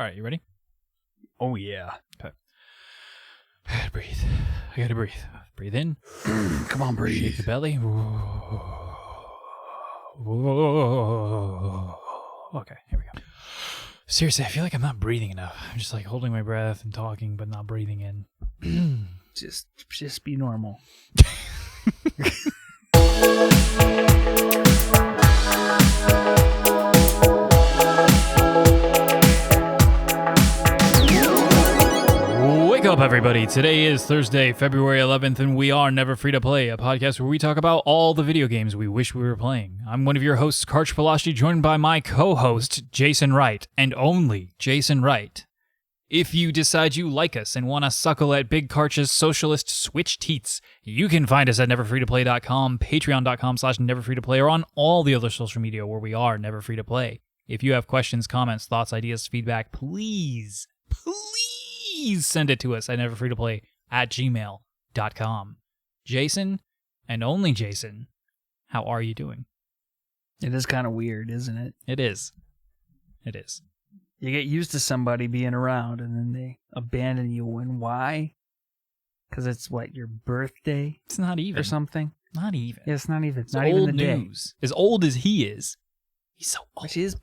All right, you ready? Oh, yeah. Okay. I gotta breathe. Breathe in. Come on, breathe. Shake the belly. Okay, here we go. Seriously, I feel like I'm not breathing enough. I'm just like holding my breath and talking, but not breathing in. Just be normal. Wake up, everybody. Today is Thursday, February 11th, and we are Never Free to Play, a podcast where we talk about all the video games we wish we were playing. I'm one of your hosts, Karch Palashi, joined by my co-host, Jason Wright, and only Jason Wright. If you decide you like us and want to suckle at Big Karch's socialist switch teats, you can find us at neverfreetoplay.com, patreon.com/neverfreetoplay, or on all the other social media where we are Never Free to Play. If you have questions, comments, thoughts, ideas, feedback, please send it to us at neverfreetoplay@gmail.com. Jason, and only Jason, how are you doing? It is kind of weird, isn't it? It is. It is. You get used to somebody being around, and then they abandon you. And why? Because it's, your birthday? It's not even. Or something? Not even. Yeah, it's not even. It's not old even the news. Day. As old as he is. He's so old. Which is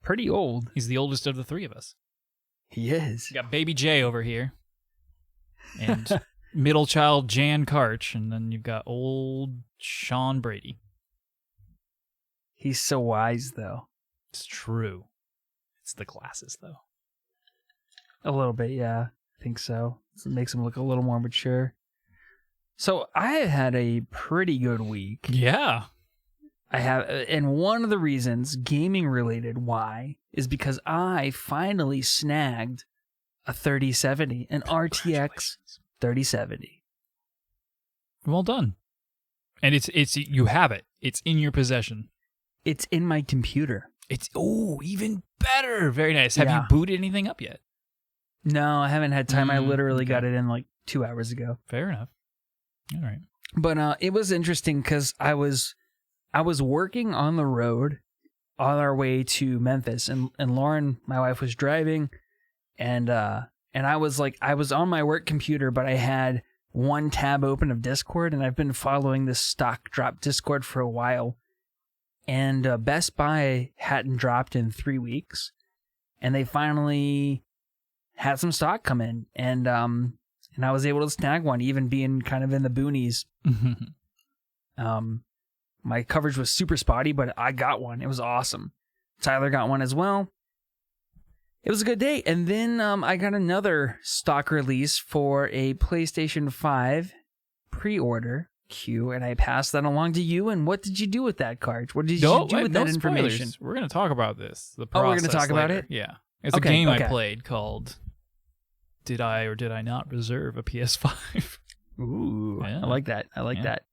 pretty old. He's the oldest of the three of us. He is. You got baby Jay over here. And middle child Jan Karch. And then you've got old Sean Brady. He's so wise, though. It's true. It's the glasses, though. A little bit, yeah. I think so. It makes him look a little more mature. So I had a pretty good week. Yeah. I have, and one of the reasons, gaming related, why, is because I finally snagged a 3070, an RTX 3070. Well done. And it's you have it. It's in your possession. It's in my computer. It's even better. Very nice. Have you booted anything up yet? No, I haven't had time. I literally got it in 2 hours ago. Fair enough. All right. But it was interesting because I was working on the road on our way to Memphis, and Lauren, my wife, was driving, and I was on my work computer, but I had one tab open of Discord, and I've been following this stock drop Discord for a while, and Best Buy hadn't dropped in 3 weeks, and they finally had some stock come in, and I was able to snag one, even being kind of in the boonies. My coverage was super spotty, but I got one. It was awesome. Tyler got one as well. It was a good day. And then I got another stock release for a PlayStation 5 pre-order queue, and I passed that along to you. And what did you do with that, Karch? What did you do with that information? Spoilers. We're going to talk about this. The process. Oh, we're going to talk about it? Yeah. It's a game I played called Did I or Did I Not Reserve a PS5? Ooh, yeah. I like that. I like that.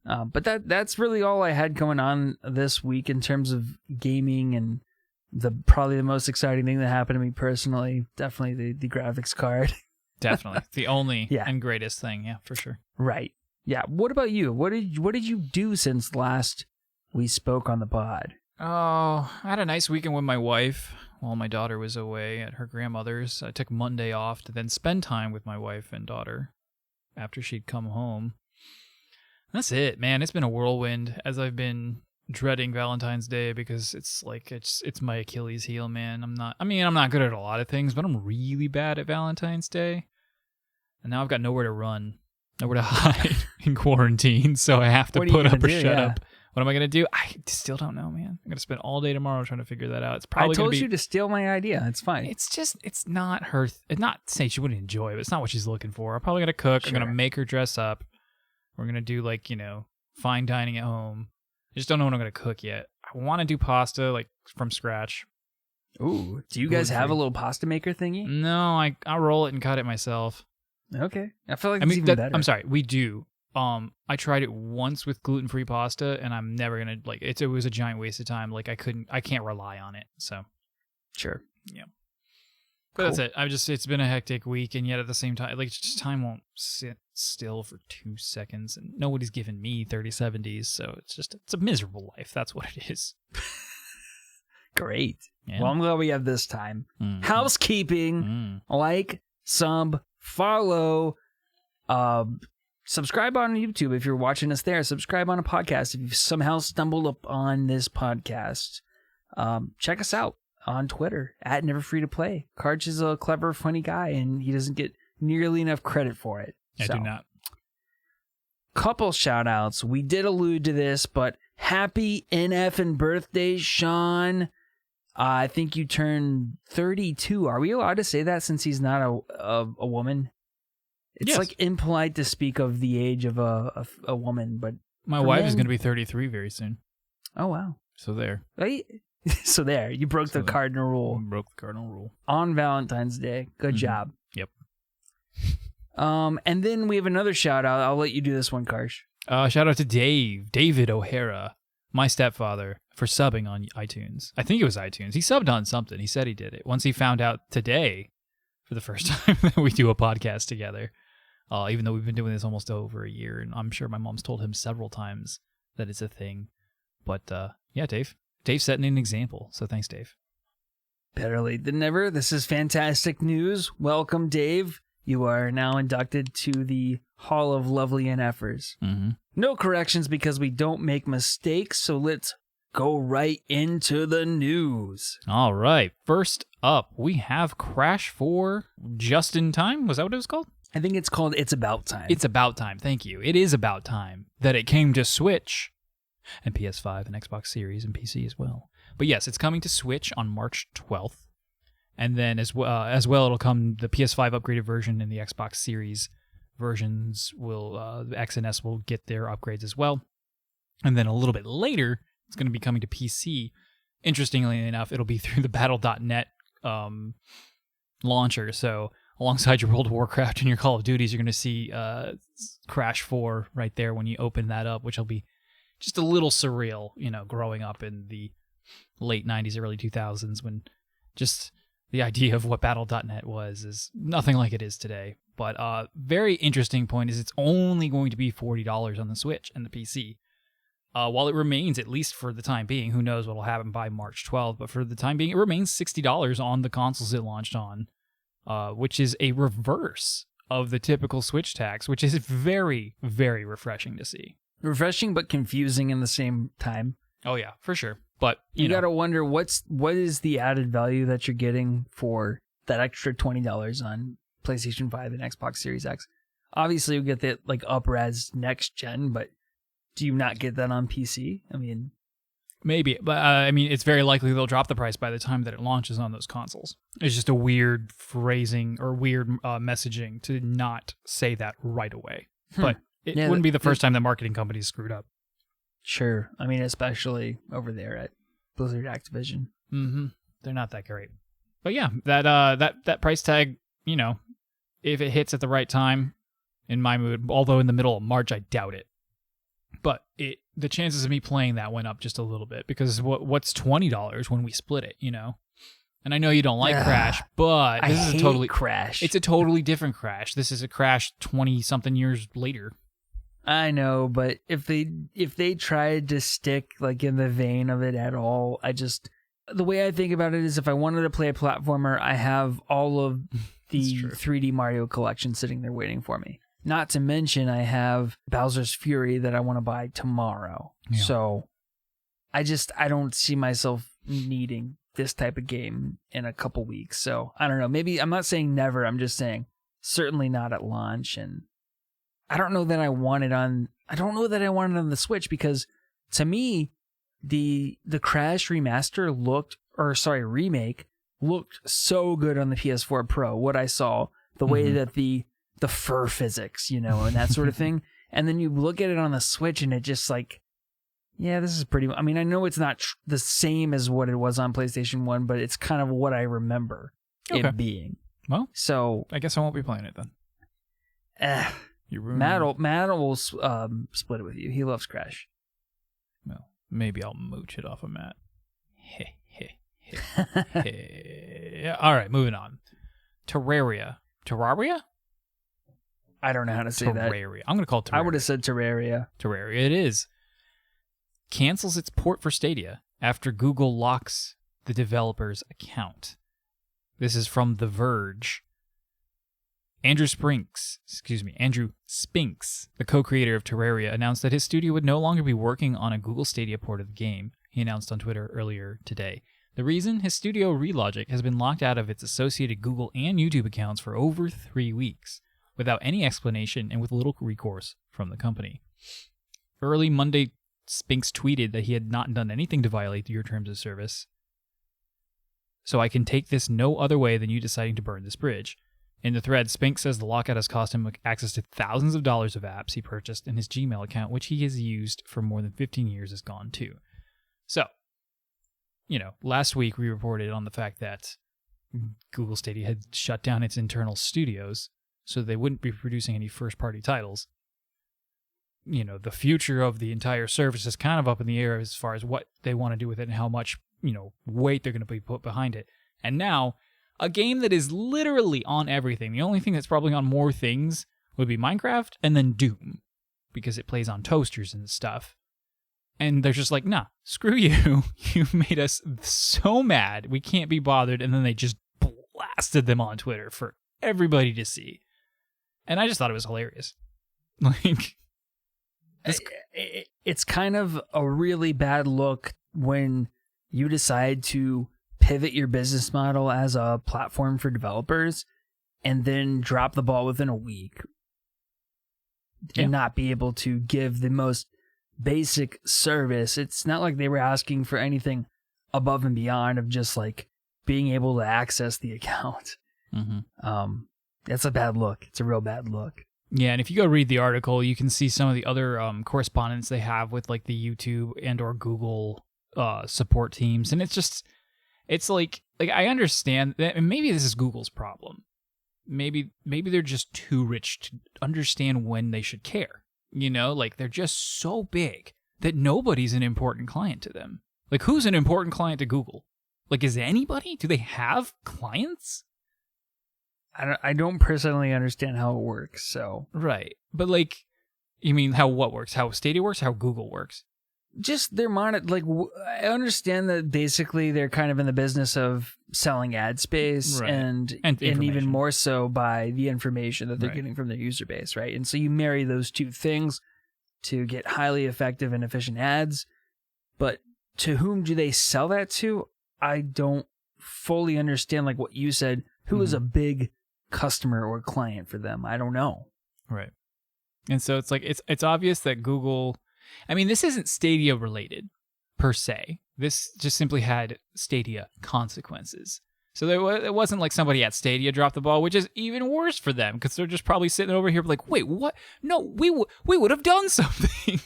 But that's really all I had going on this week in terms of gaming, and probably the most exciting thing that happened to me personally, definitely the graphics card. Definitely. The only and greatest thing, yeah, for sure. Right. Yeah. What about you? What did you do since last we spoke on the pod? Oh, I had a nice weekend with my wife while my daughter was away at her grandmother's. I took Monday off to then spend time with my wife and daughter after she'd come home. That's it, man. It's been a whirlwind as I've been dreading Valentine's Day because it's my Achilles heel, man. I'm not good at a lot of things, but I'm really bad at Valentine's Day. And now I've got nowhere to run, nowhere to hide in quarantine, so I have to put up or shut up. What am I going to do? I still don't know, man. I'm going to spend all day tomorrow trying to figure that out. It's probably I told you to steal my idea. It's fine. It's not her. It's not saying she wouldn't enjoy it, but it's not what she's looking for. I'm probably going to cook. Sure. I'm going to make her dress up. We're going to do fine dining at home. I just don't know what I'm going to cook yet. I want to do pasta from scratch. Ooh. Do you guys have a little pasta maker thingy? No, I roll it and cut it myself. Okay. I feel like it's even better. I'm sorry. We do. I tried it once with gluten-free pasta, and I'm never going to it was a giant waste of time. I can't rely on it. So. Sure. Yeah. But That's it. It's been a hectic week, and yet at the same time, time won't sit still for 2 seconds, and nobody's given me 3070s, so it's a miserable life. That's what it is. Great. Yeah. Well, I'm glad we have this time. Housekeeping. Like, sub, follow, subscribe on YouTube if you're watching us there. Subscribe on a podcast if you've somehow stumbled up on this podcast. Check us out on Twitter at Never Free to Play. Karch is a clever, funny guy, and he doesn't get nearly enough credit for it. I do not. Couple shout outs. We did allude to this, but happy NF birthday, Sean. I think you turned 32. Are we allowed to say that since he's not a woman? It's Yes. like impolite to speak of the age of a woman, but My for wife men- is going to be 33 very soon. Oh wow! So there. Right? So there, you broke the cardinal rule Broke the cardinal rule. on Valentine's Day. Good job. Yep. And then we have another shout out. I'll let you do this one, Karsh. Shout out to David O'Hara, my stepfather, for subbing on iTunes. I think it was iTunes. He subbed on something. He said he did it. Once he found out today, for the first time, that we do a podcast together. Even though we've been doing this almost over a year, and I'm sure my mom's told him several times that it's a thing. But yeah, Dave. Dave's setting an example. So thanks, Dave. Better late than never. This is fantastic news. Welcome, Dave. You are now inducted to the Hall of Lovely NFers. Mm-hmm. No corrections because we don't make mistakes, so let's go right into the news. All right. First up, we have Crash 4 Just in Time. Was that what it was called? I think it's called It's About Time. It's about time. Thank you. It is about time that it came to Switch and PS5 and Xbox Series and PC as well. But yes, it's coming to Switch on March 12th. And then as well, it'll come the PS5 upgraded version and the Xbox Series versions will, the X and S will get their upgrades as well. And then a little bit later, it's going to be coming to PC. Interestingly enough, it'll be through the Battle.net launcher. So alongside your World of Warcraft and your Call of Duties, you're going to see Crash 4 right there when you open that up, which will be just a little surreal, growing up in the late 90s, early 2000s when just the idea of what Battle.net was is nothing like it is today. But very interesting point is it's only going to be $40 on the Switch and the PC. While it remains, at least for the time being, who knows what will happen by March 12th, but for the time being, it remains $60 on the consoles it launched on, which is a reverse of the typical Switch tax, which is very, very refreshing to see. Refreshing but confusing in the same time. Oh, yeah, for sure. But you got to wonder what is the added value that you're getting for that extra $20 on PlayStation 5 and Xbox Series X. Obviously, you get that like up-res next gen, but do you not get that on PC? I mean, maybe, but it's very likely they'll drop the price by the time that it launches on those consoles. It's just a weird phrasing or weird messaging to not say that right away. But it wouldn't be the first time that marketing companies screwed up. Sure. I mean, especially over there at Blizzard Activision. Mm-hmm. They're not that great. But yeah, that price tag, if it hits at the right time, in my mood, although in the middle of March, I doubt it. But the chances of me playing that went up just a little bit because what's $20 when we split it, And I know you don't like Crash, but this is a totally Crash. It's a totally different Crash. This is a Crash 20-something years later. I know, but if they tried to stick like in the vein of it at all, the way I think about it is if I wanted to play a platformer, I have all of the 3D Mario collection sitting there waiting for me. Not to mention I have Bowser's Fury that I want to buy tomorrow. Yeah. So I don't see myself needing this type of game in a couple weeks. So I don't know. Maybe I'm not saying never. I'm just saying certainly not at launch. And I don't know that I want it on the Switch because to me, the Crash remake looked so good on the PS4 Pro. What I saw, the way that the fur physics, and that sort of thing. And then you look at it on the Switch and it just like, yeah, this is pretty. I mean, I know it's not the same as what it was on PlayStation 1, but it's kind of what I remember it being. Well, so I guess I won't be playing it then. Matt will split it with you. He loves Crash. Well, maybe I'll mooch it off of Matt. All right, moving on. Terraria? I don't know how to say that. Terraria. I'm going to call it Terraria. I would have said Terraria. Terraria it is. Cancels its port for Stadia after Google locks the developer's account. This is from The Verge. Andrew Spinks, the co-creator of Terraria, announced that his studio would no longer be working on a Google Stadia port of the game, he announced on Twitter earlier today. The reason? His studio, Relogic, has been locked out of its associated Google and YouTube accounts for over 3 weeks, without any explanation and with little recourse from the company. Early Monday, Spinks tweeted that he had not done anything to violate your terms of service, so I can take this no other way than you deciding to burn this bridge. In the thread, Spinks says the lockout has cost him access to thousands of dollars of apps he purchased, and his Gmail account, which he has used for more than 15 years, is gone too. So, last week we reported on the fact that Google Stadia had shut down its internal studios, so they wouldn't be producing any first-party titles. The future of the entire service is kind of up in the air as far as what they want to do with it and how much, weight they're going to be put behind it. And now, a game that is literally on everything. The only thing that's probably on more things would be Minecraft and then Doom, because it plays on toasters and stuff. And they're just like, nah, screw you. You made us so mad. We can't be bothered. And then they just blasted them on Twitter for everybody to see. And I just thought it was hilarious. It's kind of a really bad look when you decide to pivot your business model as a platform for developers and then drop the ball within a week and not be able to give the most basic service. It's not like they were asking for anything above and beyond of just like being able to access the account. Mm-hmm. That's a bad look. It's a real bad look. Yeah, and if you go read the article, you can see some of the other correspondence they have with like the YouTube and or Google support teams, and it's like I understand that, and maybe this is Google's problem. Maybe they're just too rich to understand when they should care. They're just so big that nobody's an important client to them. Like, who's an important client to Google? Like, is anybody? Do they have clients? I don't personally understand how it works, so. Right. But, you mean what works? How Stadia works? How Google works? Just their I understand that basically they're kind of in the business of selling ad space, right, and even more so by the information that they're getting from their user base, right? And so you marry those two things to get highly effective and efficient ads. But to whom do they sell that to? I don't fully understand, like what you said, who is a big customer or client for them. I don't know. Right. And so it's like it's obvious that Google, I mean, this isn't Stadia related per se. This just simply had Stadia consequences. So it wasn't like somebody at Stadia dropped the ball, which is even worse for them because they're just probably sitting over here like, wait, what? No, we would have done something,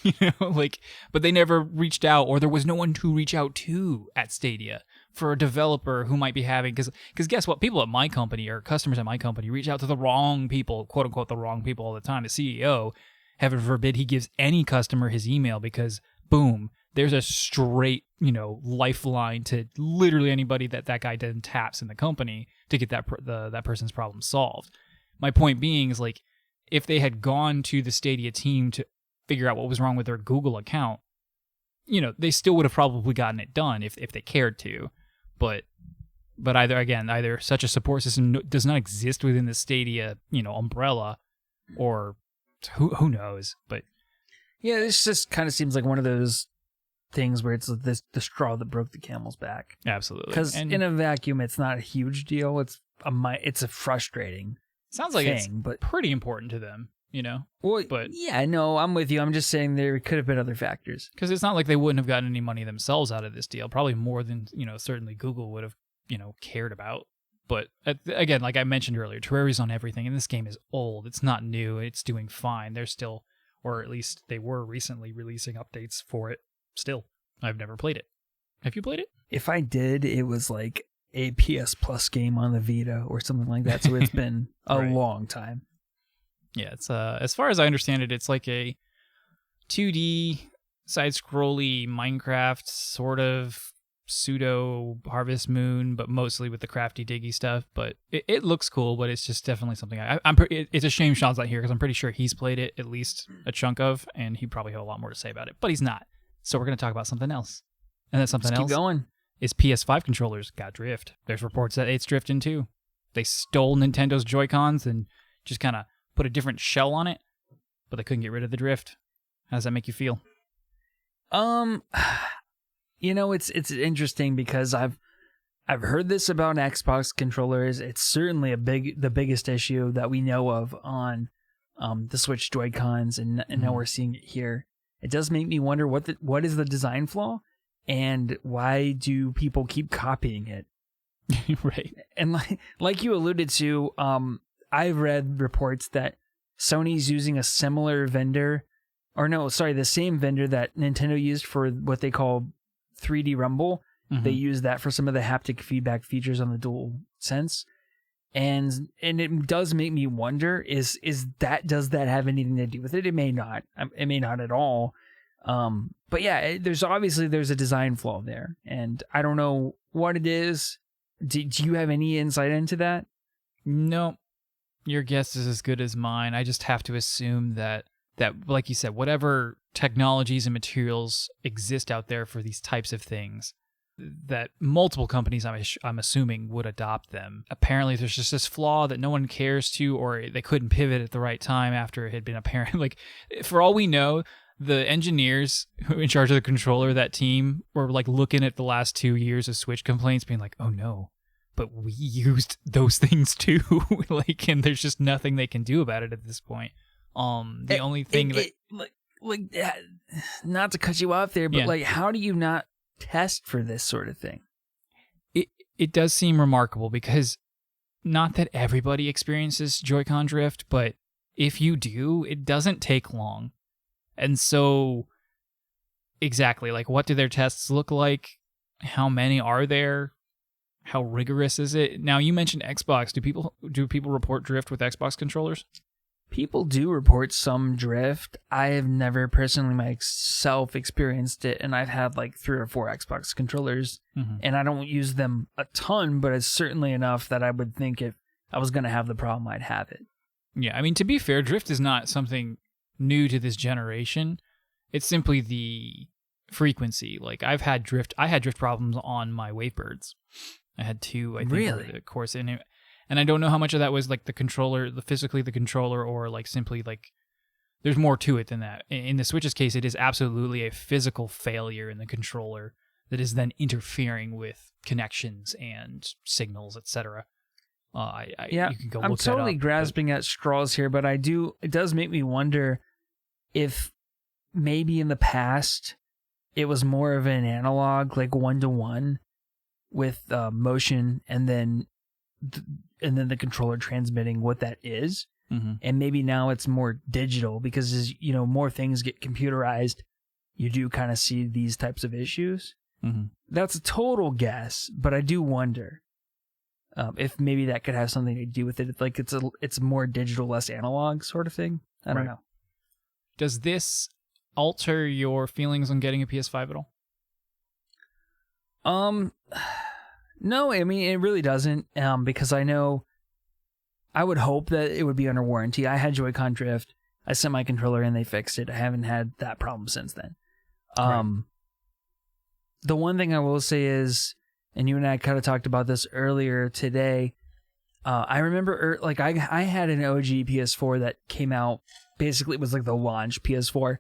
but they never reached out, or there was no one to reach out to at Stadia for a developer who might be having, because guess what? People at my company or customers at my company reach out to the wrong people, quote unquote, the wrong people all the time. The CEO, heaven forbid, he gives any customer his email because boom, there's a straight, lifeline to literally anybody that guy then taps in the company to get that person's problem solved. My point being is, like, if they had gone to the Stadia team to figure out what was wrong with their Google account, they still would have probably gotten it done if they cared to. But either such a support system does not exist within the Stadia, umbrella, or who knows. But yeah, this just kind of seems like one of those things where it's the straw that broke the camel's back. Absolutely. Because in a vacuum, it's not a huge deal. It's a frustrating sounds like thing, it's but pretty important to them, Well, but yeah, no, I'm with you. I'm just saying there could have been other factors. Because it's not like they wouldn't have gotten any money themselves out of this deal. Probably more than, certainly Google would have, cared about. But again, like I mentioned earlier, Terraria's on everything, and this game is old. It's not new. It's doing fine. They're still, or at least they were recently releasing updates for it. Still, I've never played it. Have you played it? If I did, it was like a PS Plus game on the Vita or something like that. So it's been a long time. Yeah, it's as far as I understand it, it's like a 2D side-scrolly Minecraft sort of pseudo Harvest Moon, but mostly with the crafty diggy stuff. But it looks cool, but it's just definitely something it's a shame Sean's not here because I'm pretty sure he's played it at least a chunk of, and he probably have a lot more to say about it. But he's not. So we're going to talk about something else. And that something else keep going. is PS5 controllers got drift. There's reports that it's drifting too. They stole Nintendo's Joy-Cons and just kind of put a different shell on it, but they couldn't get rid of the drift. How does that make you feel? It's interesting because I've heard this about Xbox controllers. It's certainly the biggest issue that we know of on the Switch Joy-Cons, and now we're seeing it here. It does make me wonder what is the design flaw, and why do people keep copying it? Right. And like you alluded to, I've read reports that Sony's using a similar vendor, the same vendor that Nintendo used for what they call 3D Rumble. Mm-hmm. They use that for some of the haptic feedback features on the DualSense. And it does make me wonder, does that have anything to do with it? It may not. It may not at all. But yeah, there's a design flaw there, and I don't know what it is. Do you have any insight into that? No, your guess is as good as mine. I just have to assume that like you said, whatever technologies and materials exist out there for these types of things, that multiple companies, I'm assuming, would adopt them. Apparently, there's just this flaw that no one cares to, or they couldn't pivot at the right time after it had been apparent. Like, for all we know, the engineers who are in charge of the controller, that team, were like looking at the last 2 years of Switch complaints, being like, "Oh no, but we used those things too." And there's just nothing they can do about it at this point. The only thing not to cut you off there, but yeah. how do you not test for this sort of thing? It does seem remarkable, because not that everybody experiences Joy-Con drift, but if you do, it doesn't take long. And so, exactly, what do their tests look like? How many are there? How rigorous is it? Now, you mentioned Xbox. Do people report drift with Xbox controllers? People do report some drift. I have never personally myself experienced it, and I've had 3 or 4 Xbox controllers, and I don't use them a ton, but it's certainly enough that I would think if I was going to have the problem, I'd have it. Yeah, I mean, to be fair, drift is not something new to this generation. It's simply the frequency. I had drift problems on my Wavebirds. I had 2, I think, really? over the course, and I don't know how much of that was the controller, physically the controller, or simply there's more to it than that. In the Switch's case, it is absolutely a physical failure in the controller that is then interfering with connections and signals, etc. You can go I'm look totally that up, grasping at straws here, but it does make me wonder if maybe in the past it was more of an analog, 1-to-1 with motion, and then the controller transmitting what that is. And maybe now it's more digital, because as more things get computerized, you do kind of see these types of issues. That's a total guess, but I do wonder if maybe that could have something to do with it. It's more digital, less analog sort of thing. I don't know. Does this alter your feelings on getting a PS5 at all? No, I mean, it really doesn't, because I would hope that it would be under warranty. I had Joy-Con drift. I sent my controller in, they fixed it. I haven't had that problem since then. The one thing I will say is, and you and I kind of talked about this earlier today, I remember, I had an OG PS4 that came out, basically it was the launch PS4,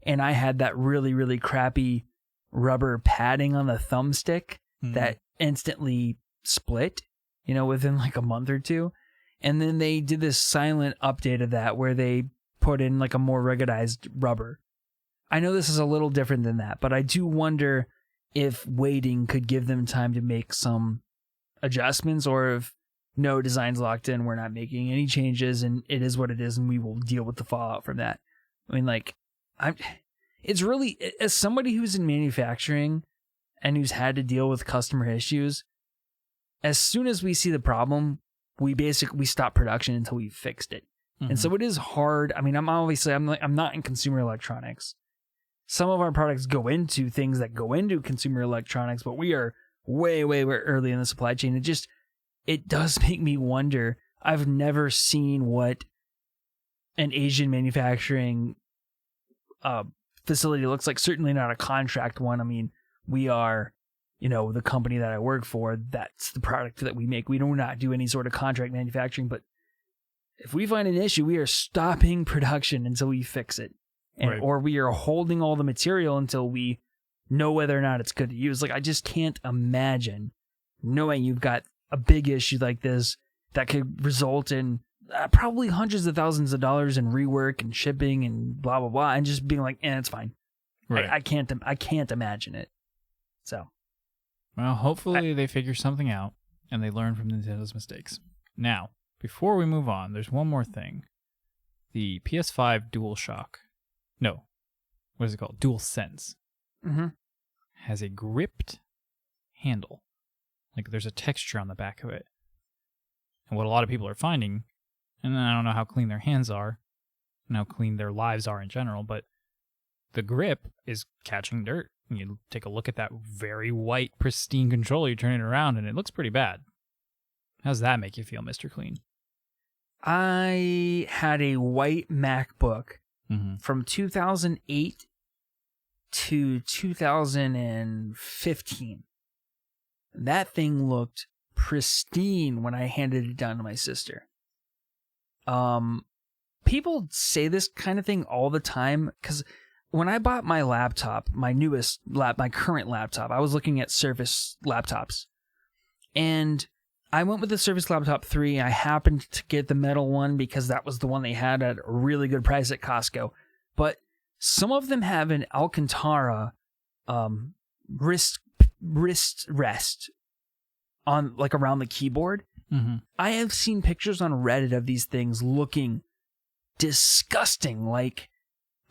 and I had that really, really crappy rubber padding on the thumbstick that instantly split, within a month or two. And then they did this silent update of that where they put in a more ruggedized rubber. I know this is a little different than that, but I do wonder if waiting could give them time to make some adjustments, or if no, design's locked in, we're not making any changes, and it is what it is, and we will deal with the fallout from that. I mean, it's really, as somebody who's in manufacturing and who's had to deal with customer issues, as soon as we see the problem, we stop production until we've fixed it. And so it is hard. I mean, I'm not in consumer electronics. Some of our products go into things that go into consumer electronics, but we are way, way, way early in the supply chain. It does make me wonder. I've never seen what an Asian manufacturing facility looks like. Certainly not a contract one. I mean, we are, the company that I work for, that's the product that we make. We do not do any sort of contract manufacturing, but if we find an issue, we are stopping production until we fix it. Right. Or we are holding all the material until we know whether or not it's good to use. Like, I just can't imagine knowing you've got a big issue like this that could result in probably hundreds of thousands of dollars in rework and shipping and blah, blah, blah, and just being like, it's fine. Right. I can't imagine it. So. Well, hopefully they figure something out and they learn from Nintendo's mistakes. Now, before we move on, there's one more thing. The PS5 DualShock. No. What is it called? DualSense. Mm-hmm. Has a gripped handle. Like, there's a texture on the back of it. And what a lot of people are finding, and I don't know how clean their hands are, and how clean their lives are in general, but the grip is catching dirt. And you take a look at that very white, pristine controller, you turn it around, and it looks pretty bad. How does that make you feel, Mr. Clean? I had a white MacBook from 2008 to 2015. That thing looked pristine when I handed it down to my sister. People say this kind of thing all the time, because when I bought my laptop, my current laptop, I was looking at Surface laptops, and I went with the Surface Laptop 3. I happened to get the metal one because that was the one they had at a really good price at Costco. But some of them have an Alcantara wrist rest on, like, around the keyboard. Mm-hmm. I have seen pictures on Reddit of these things looking disgusting, like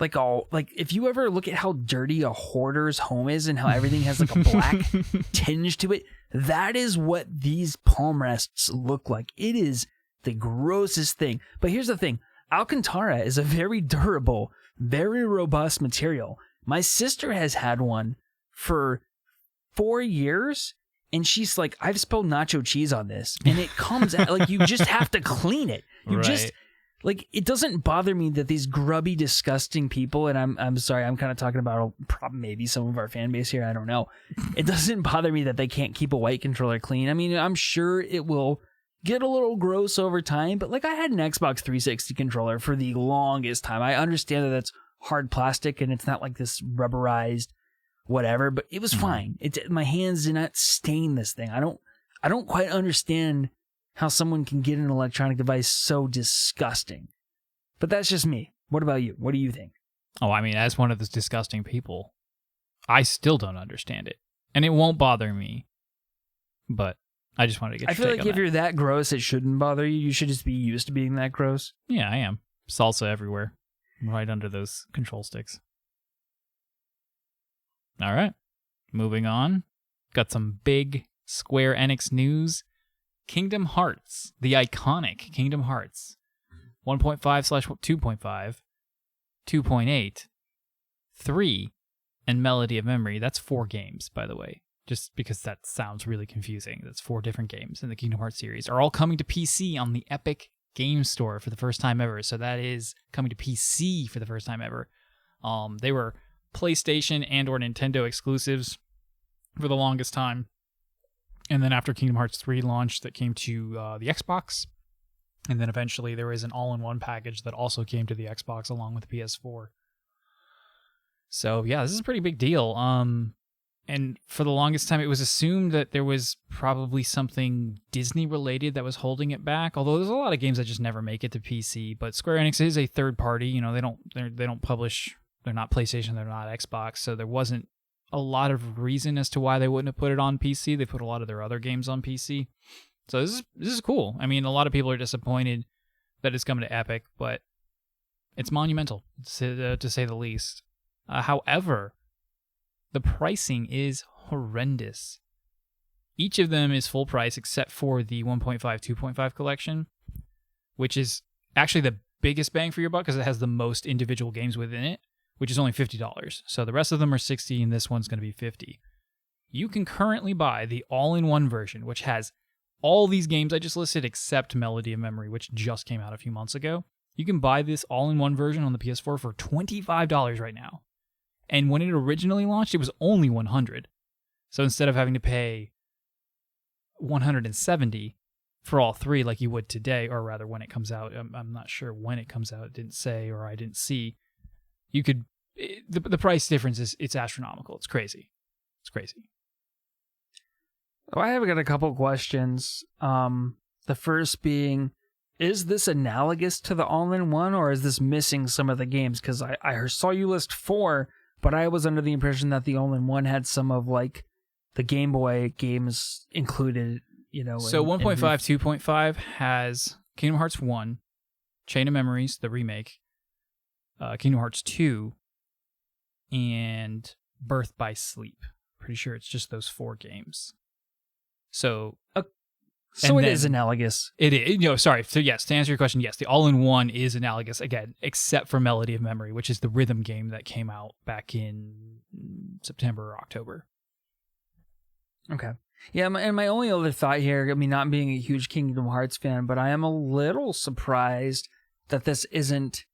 if you ever look at how dirty a hoarder's home is and how everything has like a black tinge to it, that is what these palm rests look like. It is the grossest thing. But here's the thing. Alcantara is a very durable, very robust material. My sister has had one for 4 years, and she's like, I've spilled nacho cheese on this, and it comes out, like, you just have to clean it. Like, it doesn't bother me that these grubby, disgusting people, and I'm sorry, I'm kind of talking about maybe some of our fan base here, I don't know. It doesn't bother me that they can't keep a white controller clean. I mean, I'm sure it will get a little gross over time, but like, I had an Xbox 360 controller for the longest time. I understand that that's hard plastic and it's not like this rubberized whatever, but it was fine. My hands did not stain this thing. I don't quite understand how someone can get an electronic device so disgusting. But that's just me. What about you? What do you think? Oh, I mean, as one of those disgusting people, I still don't understand it. And it won't bother me. But I just wanted to get your I feel take like on if that. you're that gross, it shouldn't bother you. You should just be used to being that gross. Yeah, I am. Salsa everywhere. Right under those control sticks. All right. Moving on. Got some big Square Enix news. Kingdom Hearts, the iconic Kingdom Hearts, 1.5/2.5, 2.8, 3, and Melody of Memory. That's 4 games, by the way, just because that sounds really confusing. That's 4 different games in the Kingdom Hearts series, are all coming to PC on the Epic Game Store for the first time ever. So that is coming to PC for the first time ever. They were PlayStation and or Nintendo exclusives for the longest time. And then after Kingdom Hearts 3 launched, that came to the Xbox. And then eventually there was an all-in-one package that also came to the Xbox along with the PS4. So yeah, this is a pretty big deal. And for the longest time, it was assumed that there was probably something Disney-related that was holding it back. Although there's a lot of games that just never make it to PC. But Square Enix is a third party. You know, they don't publish. They're not PlayStation. They're not Xbox. So there wasn't a lot of reason as to why they wouldn't have put it on PC. They put a lot of their other games on PC. So this is cool. I mean, a lot of people are disappointed that it's coming to Epic, but it's monumental, to say the least. However, the pricing is horrendous. Each of them is full price except for the 1.5, 2.5 collection, which is actually the biggest bang for your buck because it has the most individual games within it, which is only $50. So the rest of them are $60, and this one's going to be $50. You can currently buy the all-in-one version, which has all these games I just listed except Melody of Memory, which just came out a few months ago. You can buy this all-in-one version on the PS4 for $25 right now. And when it originally launched, it was only $100. So instead of having to pay $170 for all three like you would today, or rather when it comes out, I'm not sure when it comes out. It didn't say, or I didn't see. You could, the price difference it's astronomical. It's crazy. It's crazy. Oh, I have got a couple questions. The first being, is this analogous to the all-in-one, or is this missing some of the games? Because I saw you list 4, but I was under the impression that the all-in-one had some of like the Game Boy games included. So 1.5, 2.5 has Kingdom Hearts 1, Chain of Memories, the remake, Kingdom Hearts 2, and Birth by Sleep. Pretty sure it's just those 4 games. So it is analogous. It is. Sorry. So yes, to answer your question, yes, the all-in-one is analogous again, except for Melody of Memory, which is the rhythm game that came out back in September or October. Okay. Yeah, and my only other thought here, I mean, not being a huge Kingdom Hearts fan, but I am a little surprised that this isn't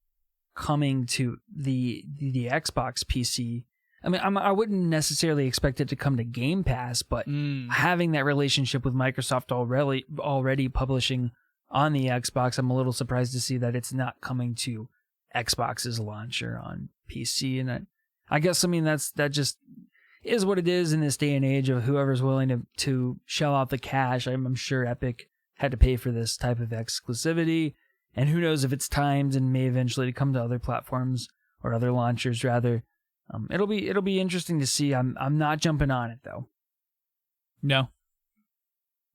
coming to the Xbox PC. I mean, I wouldn't necessarily expect it to come to Game Pass, but having that relationship with Microsoft already publishing on the Xbox, I'm a little surprised to see that it's not coming to Xbox's launcher on PC. And I guess, I mean, that just is what it is in this day and age of whoever's willing to shell out the cash. I'm sure Epic had to pay for this type of exclusivity, and who knows if it's timed and may eventually come to other platforms or other launchers rather. It'll be interesting to see. I'm not jumping on it though. No.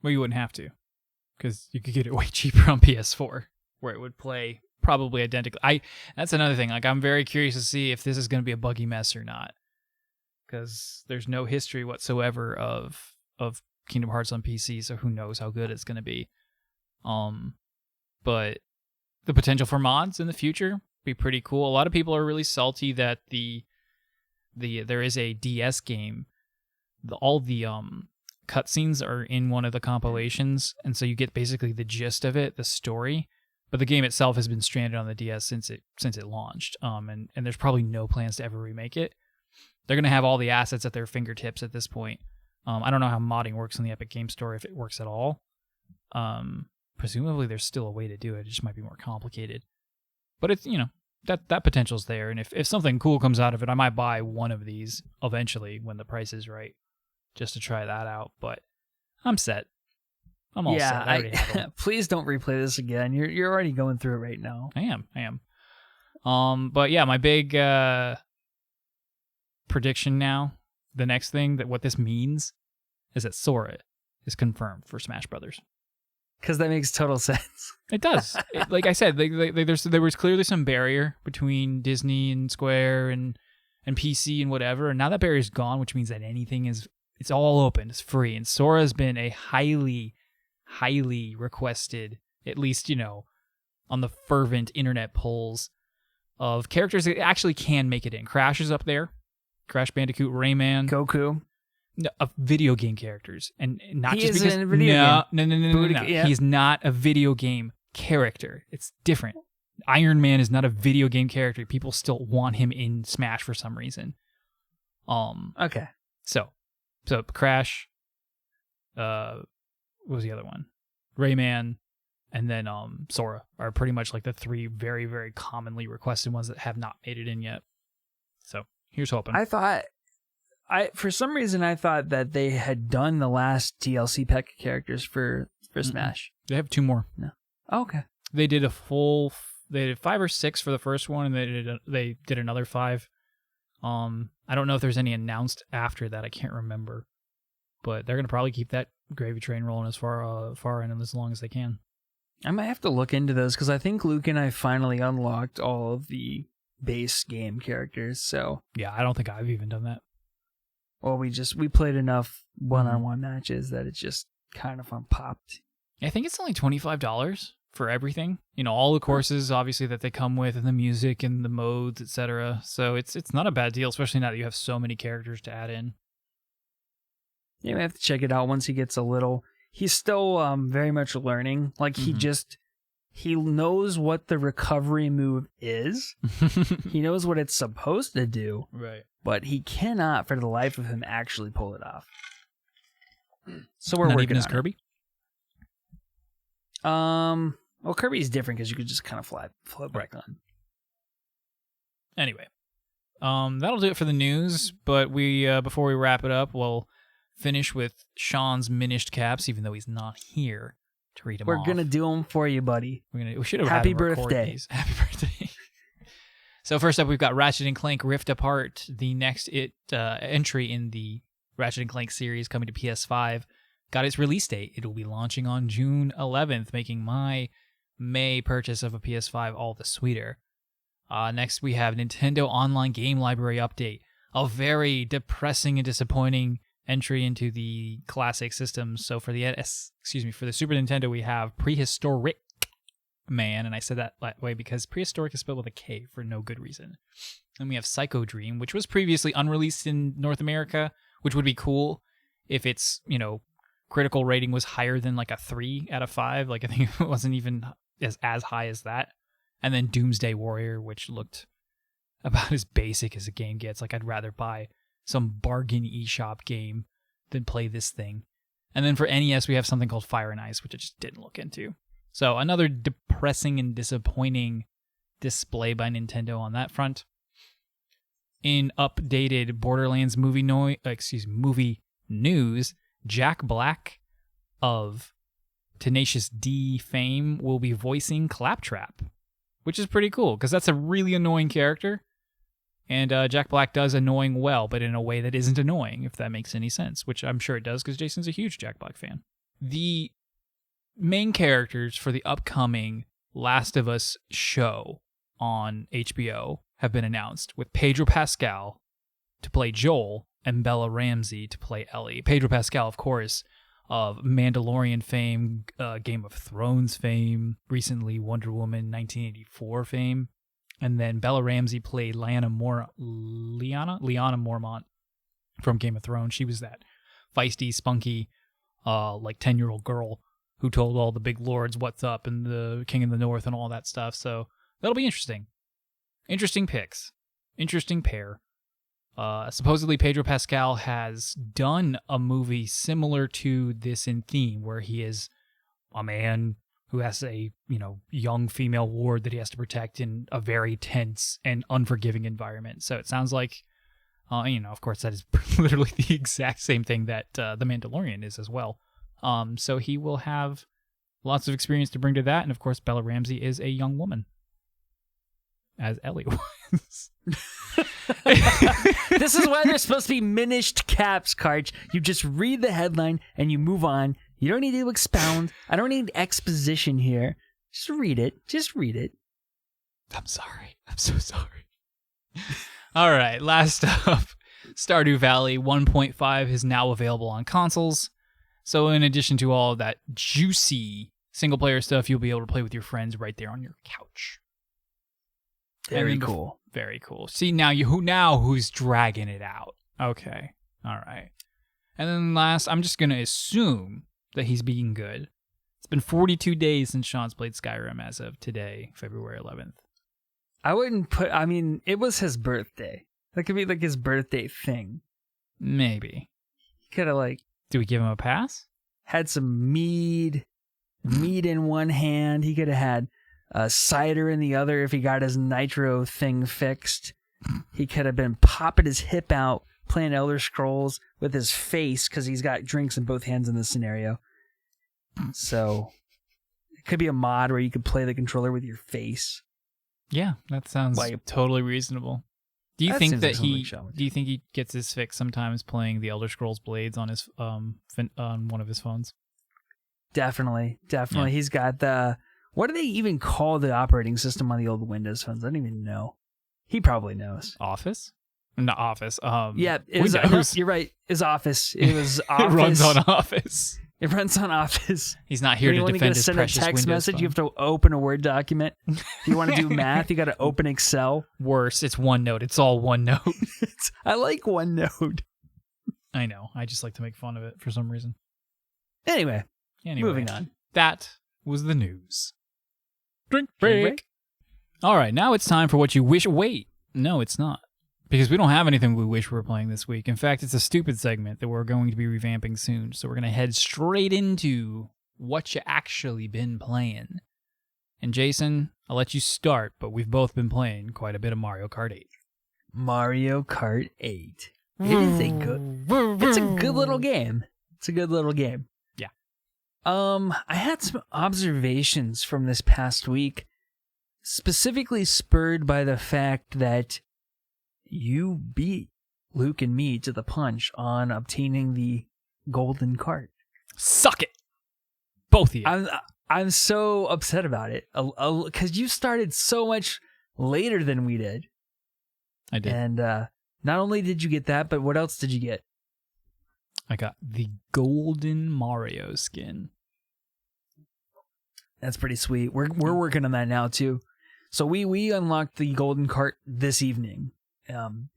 Well, you wouldn't have to, because you could get it way cheaper on PS4, where it would play probably identically. That's another thing. Like, I'm very curious to see if this is going to be a buggy mess or not, because there's no history whatsoever of Kingdom Hearts on PC, so who knows how good it's going to be. But the potential for mods in the future be pretty cool. A lot of people are really salty that there is a DS game. All the cutscenes are in one of the compilations, and so you get basically the gist of it, the story. But the game itself has been stranded on the DS since it launched. And there's probably no plans to ever remake it. They're gonna have all the assets at their fingertips at this point. I don't know how modding works in the Epic Game Store, if it works at all. Presumably there's still a way to do it. It just might be more complicated. But it's, that potential's there, and if something cool comes out of it, I might buy one of these eventually when the price is right, just to try that out. But I'm set. I'm all set. I already have them. Please don't replay this again. You're already going through it right now. I am. But yeah, my big prediction now, the next thing that what this means is that Sora is confirmed for Smash Brothers. Because that makes total sense. It does. Like I said, there was clearly some barrier between Disney and Square and PC and whatever, and now that barrier's gone, which means that it's all open, it's free, and Sora has been a highly, highly requested, at least, on the fervent internet polls of characters that actually can make it in. Crash is up there. Crash Bandicoot, Rayman. Goku. No, of video game characters, and not he just is because in a video game. No. Yeah. He's not a video game character. It's different. Iron Man is not a video game character. People still want him in Smash for some reason. Okay. So Crash. What was the other one? Rayman, and then Sora are pretty much like the 3 very, very commonly requested ones that have not made it in yet. So here's hoping. For some reason, I thought that they had done the last DLC pack of characters for Smash. They have 2 more. No. Oh, okay. They did they did 5 or 6 for the first one, and they did another 5. I don't know if there's any announced after that. I can't remember. But they're going to probably keep that gravy train rolling as far in and as long as they can. I might have to look into those, because I think Luke and I finally unlocked all of the base game characters, so... Yeah, I don't think I've even done that. Well, we played enough one-on-one matches that it's just kind of unpopped. I think it's only $25 for everything. All the courses, obviously, that they come with, and the music and the modes, etc. So it's not a bad deal, especially now that you have so many characters to add in. Yeah, we have to check it out once he gets a little... He's still very much learning. Like, he knows what the recovery move is. He knows what it's supposed to do. Right. But he cannot, for the life of him, actually pull it off. So we're Not working even as on Kirby. it. Well, Kirby's different because you could just kind of float back on. Anyway, that'll do it for the news. But we before we wrap it up, we'll finish with Sean's Minished Caps, even though he's not here to read them We're off. gonna do them for you, buddy. We should have Happy had him record birthday. these. Happy birthday. So first up, we've got Ratchet and Clank Rift Apart, the next entry in the Ratchet and Clank series coming to PS5. Got its release date. It will be launching on June 11th, making my May purchase of a PS5 all the sweeter. Next, we have Nintendo Online Game Library Update, a very depressing and disappointing entry into the classic systems. So for the for the Super Nintendo, we have Prehistoric Man, and I said that way because prehistoric is spelled with a K for no good reason. Then we have Psycho Dream, which was previously unreleased in North America, which would be cool if its, critical rating was higher than like a 3 out of 5. Like I think it wasn't even as high as that. And then Doomsday Warrior, which looked about as basic as a game gets. Like I'd rather buy some bargain eShop game than play this thing. And then for NES, we have something called Fire and Ice, which I just didn't look into. So another depressing and disappointing display by Nintendo on that front. In updated Borderlands movie news, Jack Black of Tenacious D fame will be voicing Claptrap, which is pretty cool because that's a really annoying character. And Jack Black does annoying well, but in a way that isn't annoying, if that makes any sense, which I'm sure it does because Jason's a huge Jack Black fan. The main characters for the upcoming Last of Us show on HBO have been announced, with Pedro Pascal to play Joel and Bella Ramsey to play Ellie. Pedro Pascal, of course, of Mandalorian fame, Game of Thrones fame, recently Wonder Woman 1984 fame. And then Bella Ramsey played Lyanna Mormont from Game of Thrones. She was that feisty, spunky, 10-year-old girl who told all the big lords what's up and the King of the North and all that stuff. So that'll be interesting. Interesting picks. Interesting pair. Supposedly Pedro Pascal has done a movie similar to this in theme, where he is a man who has a, young female ward that he has to protect in a very tense and unforgiving environment. So it sounds like, of course, that is literally the exact same thing that The Mandalorian is as well. So he will have lots of experience to bring to that. And of course, Bella Ramsey is a young woman, as Ellie was. This is why there's supposed to be Minished Caps, Karch. You just read the headline and you move on. You don't need to expound. I don't need exposition here. Just read it. Just read it. I'm sorry. I'm so sorry. All right, last up, Stardew Valley 1.5 is now available on consoles. So in addition to all of that juicy single-player stuff, you'll be able to play with your friends right there on your couch. Very cool. Very cool. See, now who's dragging it out? Okay. All right. And then last, I'm just going to assume that he's being good. It's been 42 days since Sean's played Skyrim as of today, February 11th. I wouldn't it was his birthday. That could be like his birthday thing. Maybe. He could have Do we give him a pass? had some mead in one hand. He could have had cider in the other if he got his nitro thing fixed. He could have been popping his hip out, playing Elder Scrolls with his face because he's got drinks in both hands in this scenario. So it could be a mod where you could play the controller with your face. Yeah, that sounds totally reasonable. Do you think that do you think he gets his fix sometimes playing the Elder Scrolls Blades on his on one of his phones? Definitely. Yeah. He's got what do they even call the operating system on the old Windows phones? I don't even know. He probably knows. Office? Not Office. Yeah, you're right. His Office. It was Office. It runs on Office. It runs on Office. He's not here to defend his precious Windows phone. When you send a text message, you have to open a Word document. If you want to do math, you got to open Excel. Worse, it's OneNote. It's all OneNote. I like OneNote. I know. I just like to make fun of it for some reason. Anyway, moving on. That was the news. Drink break. All right, now it's time for what you wish. Wait, no, it's not. Because we don't have anything we wish we were playing this week. In fact, it's a stupid segment that we're going to be revamping soon. So we're going to head straight into what you actually been playing. And Jason, I'll let you start, but we've both been playing quite a bit of Mario Kart 8. Mario Kart 8. It's a good little game. It's a good little game. Yeah. I had some observations from this past week, specifically spurred by the fact that you beat Luke and me to the punch on obtaining the golden cart. Suck it! Both of you. I'm so upset about it because you started so much later than we did. I did. And not only did you get that, but what else did you get? I got the golden Mario skin. That's pretty sweet. We're working on that now too. So we unlocked the golden cart this evening. And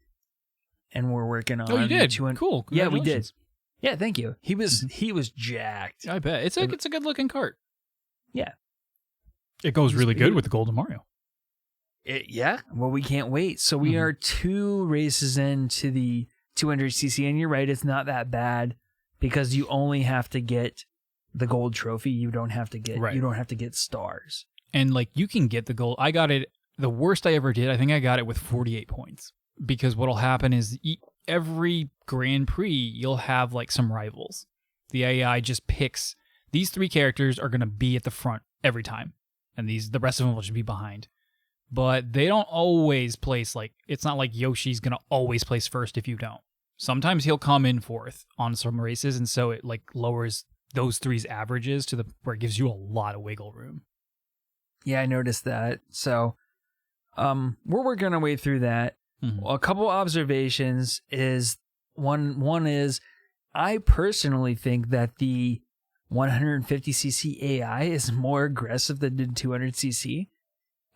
we're working on. Oh, you did? Cool. Yeah, we did. Yeah, thank you. He was jacked. I bet it's a good looking cart. Yeah, it goes really good with the golden Mario. Yeah. Well, we can't wait. So we are 2 races into the 200cc, and you're right, it's not that bad because you only have to get the gold trophy. You don't have to get stars. And like you can get the gold. I got it. The worst I ever did. I think I got it with 48 points. Because what'll happen is every Grand Prix, you'll have like some rivals. The AI just picks, these 3 characters are going to be at the front every time. And the rest of them will just be behind. But they don't always place, like, it's not like Yoshi's going to always place first if you don't. Sometimes he'll come in fourth on some races, and so it like lowers those 3's averages to where it gives you a lot of wiggle room. Yeah, I noticed that. So we're working our way through that. Mm-hmm. A couple observations is one is I personally think that the 150cc AI is more aggressive than the 200cc,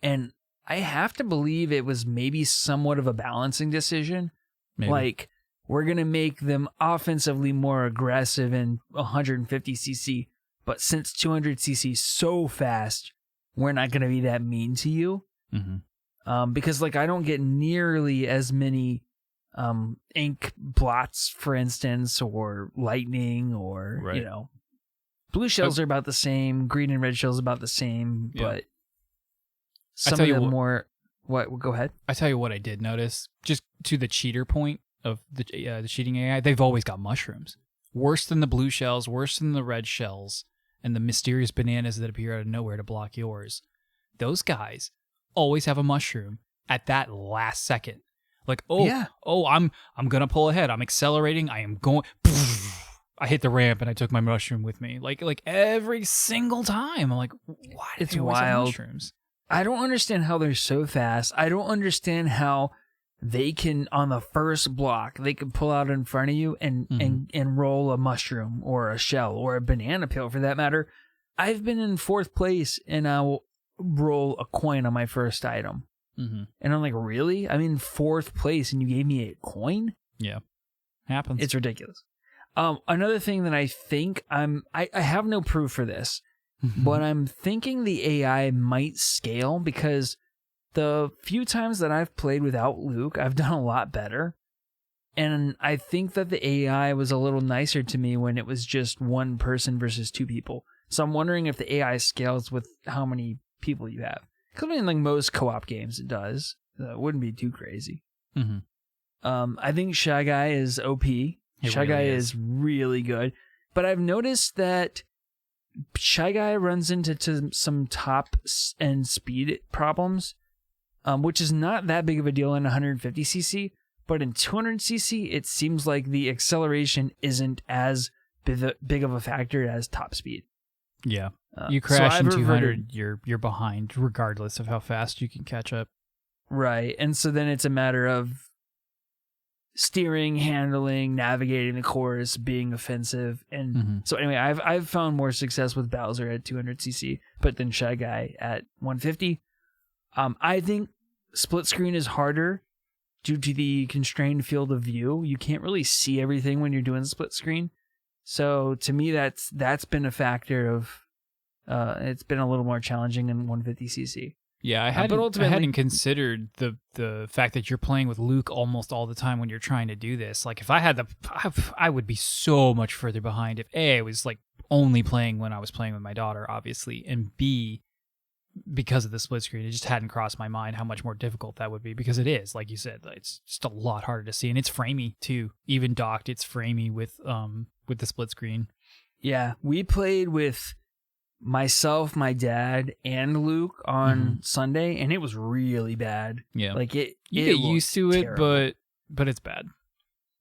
and I have to believe it was maybe somewhat of a balancing decision. Maybe. Like we're gonna make them offensively more aggressive in 150cc, but since 200cc is so fast, we're not gonna be that mean to you. Mm-hmm. Because like I don't get nearly as many ink blots, for instance, or lightning, or right. blue shells are about the same, green and red shells about the same, but some of them more. What? Go ahead. I tell you what, I did notice just to the cheater point of the cheating AI. They've always got mushrooms, worse than the blue shells, worse than the red shells, and the mysterious bananas that appear out of nowhere to block yours. Those guys always have a mushroom at that last second. Like, I'm gonna pull ahead. I'm accelerating. I am going. I hit the ramp and I took my mushroom with me. Like every single time. I'm like, why? It's wild. Mushrooms? I don't understand how they're so fast. I don't understand how they can, on the first block, they can pull out in front of you and roll a mushroom or a shell or a banana peel for that matter. I've been in 4th place and I'll roll a coin on my first item. Mm-hmm. And I'm like, really? I'm in 4th place and you gave me a coin? Yeah. Happens. It's ridiculous. Another thing that I think I have no proof for this, but I'm thinking the AI might scale because the few times that I've played without Luke, I've done a lot better. And I think that the AI was a little nicer to me when it was just 1 person versus 2 people. So I'm wondering if the AI scales with how many people you have. Because I mean, like most co-op games, it does. It wouldn't be too crazy. Mm-hmm. I think Shy Guy is OP. Shy Guy is really good. But I've noticed that Shy Guy runs into some top end speed problems, which is not that big of a deal in 150cc. But in 200cc, it seems like the acceleration isn't as big of a factor as top speed. Yeah. You crash in 200, you're behind regardless of how fast you can catch up. Right. And so then it's a matter of steering, handling, navigating the course, being offensive. And so anyway, I've found more success with Bowser at 200cc, but then Shy Guy at 150. I think split screen is harder due to the constrained field of view. You can't really see everything when you're doing split screen. So to me, that's been a factor of it's been a little more challenging in 150cc. Yeah, I hadn't considered the fact that you're playing with Luke almost all the time when you're trying to do this. Like, if I had I would be so much further behind if A, I was like only playing when I was playing with my daughter, obviously, and B, because of the split screen, it just hadn't crossed my mind how much more difficult that would be, because it is, like you said, it's just a lot harder to see, and it's framey too. Even docked, it's framey with the split screen. Yeah, we played with myself, my dad, and Luke on Sunday, and it was really bad. Yeah, like you get used to it, terrible. but it's bad.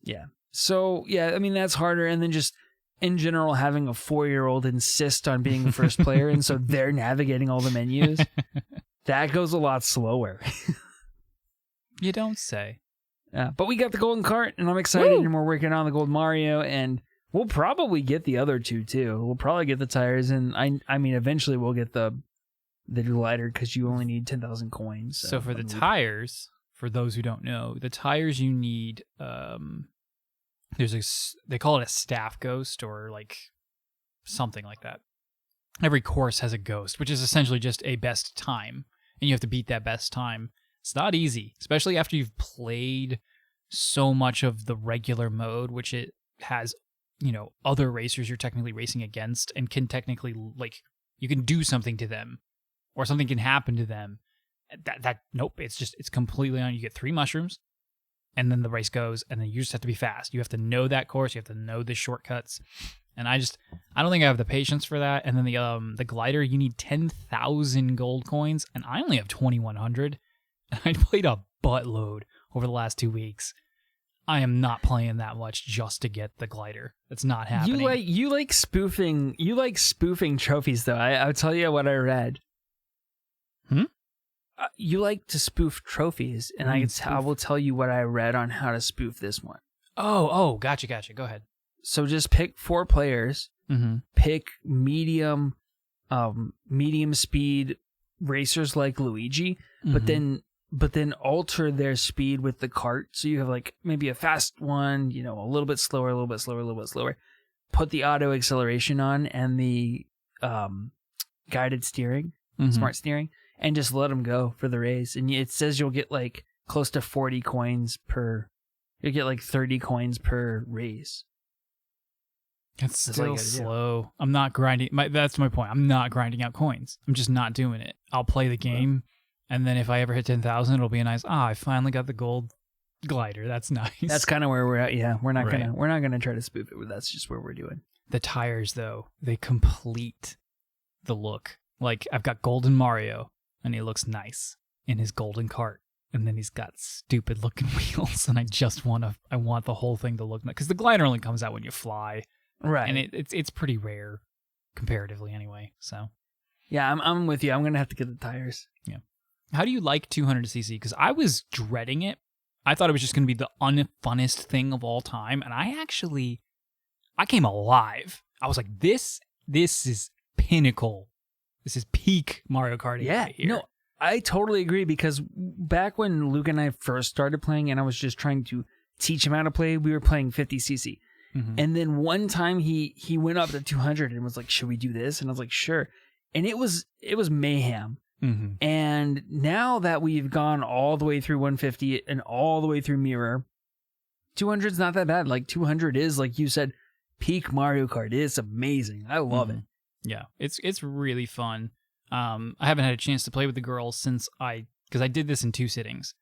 Yeah. So yeah, I mean that's harder, and then just in general having a 4-year-old insist on being the first player, and so they're navigating all the menus. That goes a lot slower. You don't say. But we got the golden cart, and I'm excited. And we're working on the gold Mario, and we'll probably get the other two too. We'll probably get the tires, and I mean, eventually we'll get the glider, because you only need 10,000 coins. So for the tires, for those who don't know, the tires you need, they call it a staff ghost, or like something like that. Every course has a ghost, which is essentially just a best time, and you have to beat that best time. It's not easy, especially after you've played so much of the regular mode, which it has, other racers you're technically racing against, and can technically, like, you can do something to them, or something can happen to them. Nope, it's completely on. You get 3 mushrooms, and then the race goes, and then you just have to be fast. You have to know that course. You have to know the shortcuts. And I don't think I have the patience for that. And then the glider, you need 10,000 gold coins, and I only have 2,100. And I played a buttload over the last 2 weeks. I am not playing that much just to get the glider. That's not happening. You like spoofing trophies, though. I'll tell you what I read. You like to spoof trophies, and I will tell you what I read on how to spoof this one. Oh, gotcha. Go ahead. So just pick 4 players. Pick medium speed racers like Luigi, but then alter their speed with the cart. So you have like maybe a fast one, a little bit slower, a little bit slower, a little bit slower. Put the auto acceleration on and the guided steering, smart steering, and just let them go for the race. And it says you'll get like close to 40 coins per. You'll get like 30 coins per race. That's still slow. I'm not grinding. That's my point. I'm not grinding out coins. I'm just not doing it. I'll play the game, and then if I ever hit 10,000, it'll be a nice. I finally got the gold glider. That's nice. That's kind of where we're at. Yeah, we're not gonna try to spoof it, but that's just where we're doing. The tires, though, they complete the look. Like, I've got golden Mario, and he looks nice in his golden cart, and then he's got stupid looking wheels, and I want the whole thing to look nice, because the glider only comes out when you fly. Right. And it's pretty rare, comparatively anyway. So, yeah, I'm with you. I'm gonna have to get the tires. Yeah. How do you like 200cc? Because I was dreading it. I thought it was just gonna be the unfunnest thing of all time, and I came alive. I was like, this is pinnacle. This is peak Mario Kart. Yeah. Right here. No, I totally agree, because back when Luke and I first started playing, and I was just trying to teach him how to play, we were playing 50cc. And then one time he went up to 200 and was like, should we do this? And I was like, sure. And it was mayhem. And now that we've gone all the way through 150 and all the way through Mirror, 200 is not that bad. Like 200 is, like you said, peak Mario Kart. It's amazing. I love it. Yeah, it's really fun. I haven't had a chance to play with the girls because I did this in 2 sittings.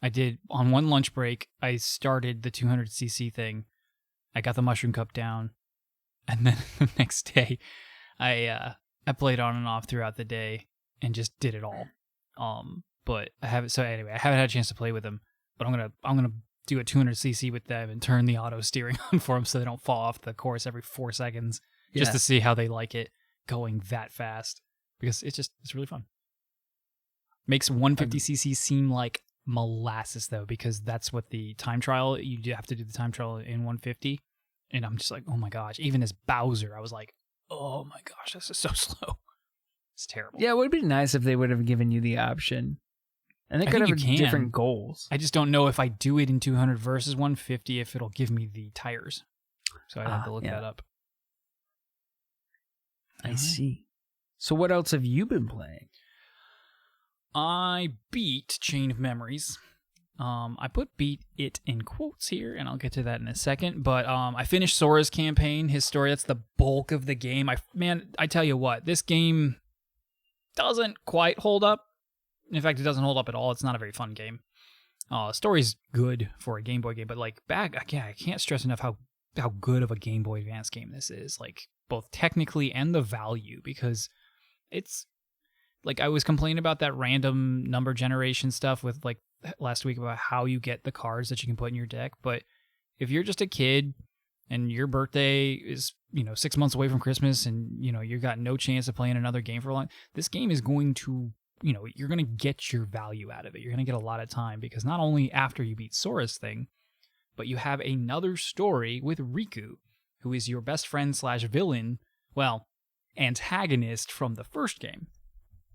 I did on one lunch break. I started the 200cc thing. I got the mushroom cup down, and then the next day, I played on and off throughout the day and just did it all. But I haven't had a chance to play with them. But I'm gonna do a 200cc with them and turn the auto steering on for them so they don't fall off the course every 4 seconds, just to see how they like it going that fast, because it's really fun. Makes 150cc seem like molasses, though, because that's what the time trial, you have to do the time trial in 150, and I'm just like, oh my gosh. Even as Bowser, I was like, oh my gosh, this is so slow. It's terrible. Yeah, it would be nice if they would have given you the option, and they could have different goals. I just don't know if I do it in 200 versus 150 if it'll give me the tires, so I'd have to look that up. I see. So what else have you been playing? I beat Chain of Memories. I put beat it in quotes here, and I'll get to that in a second. But I finished Sora's campaign, his story. That's the bulk of the game. I tell you what, this game doesn't quite hold up. In fact, it doesn't hold up at all. It's not a very fun game. Story's good for a Game Boy game, but like I can't stress enough how good of a Game Boy Advance game this is. Like both technically and the value, because it's like I was complaining about that random number generation stuff with like last week about how you get the cards that you can put in your deck. But if you're just a kid and your birthday is, 6 months away from Christmas and, you got no chance of playing another game for a long, this game is going to, you're going to get your value out of it. You're going to get a lot of time because not only after you beat Sora's thing, but you have another story with Riku, who is your best friend / villain, well, antagonist from the first game.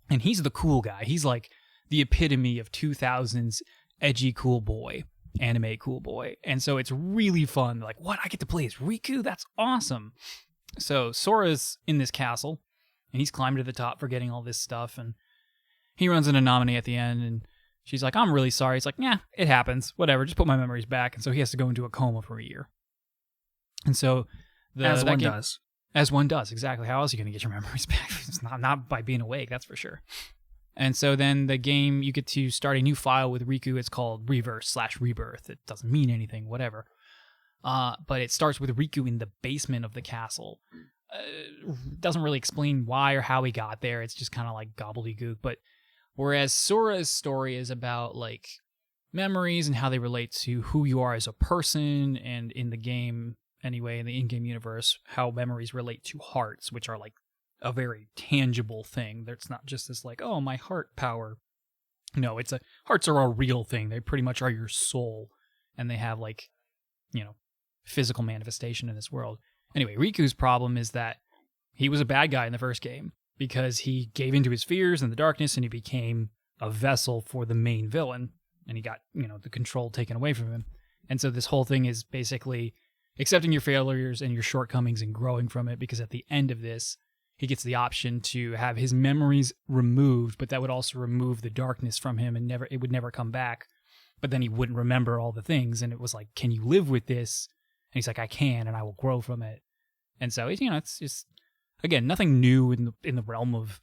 And he's the cool guy. He's like the epitome of 2000s edgy cool boy, anime cool boy. And so it's really fun. Like, what? I get to play as Riku? That's awesome. So Sora's in this castle, and he's climbed to the top for getting all this stuff, and he runs into Nominee at the end, and she's like, I'm really sorry. He's like, yeah, it happens. Whatever, just put my memories back. And so he has to go into a coma for a year. And so as one does. As one does, exactly. How else are you going to get your memories back? It's not by being awake, that's for sure. And so then the game, you get to start a new file with Riku. It's called Reverse/Rebirth. It doesn't mean anything, whatever. But it starts with Riku in the basement of the castle. Doesn't really explain why or how he got there. It's just kind of like gobbledygook. But whereas Sora's story is about like memories and how they relate to who you are as a person, and in the game, anyway, in the in-game universe, how memories relate to hearts, which are like a very tangible thing. It's not just this like, oh, my heart power. No, hearts are a real thing. They pretty much are your soul, and they have like, physical manifestation in this world. Anyway, Riku's problem is that he was a bad guy in the first game because he gave into his fears in the darkness, and he became a vessel for the main villain, and he got, the control taken away from him. And so this whole thing is basically accepting your failures and your shortcomings and growing from it, because at the end of this, he gets the option to have his memories removed, but that would also remove the darkness from him, and it would never come back. But then he wouldn't remember all the things, and it was like, can you live with this? And he's like, I can, and I will grow from it. And so, it's just, again, nothing new in the realm of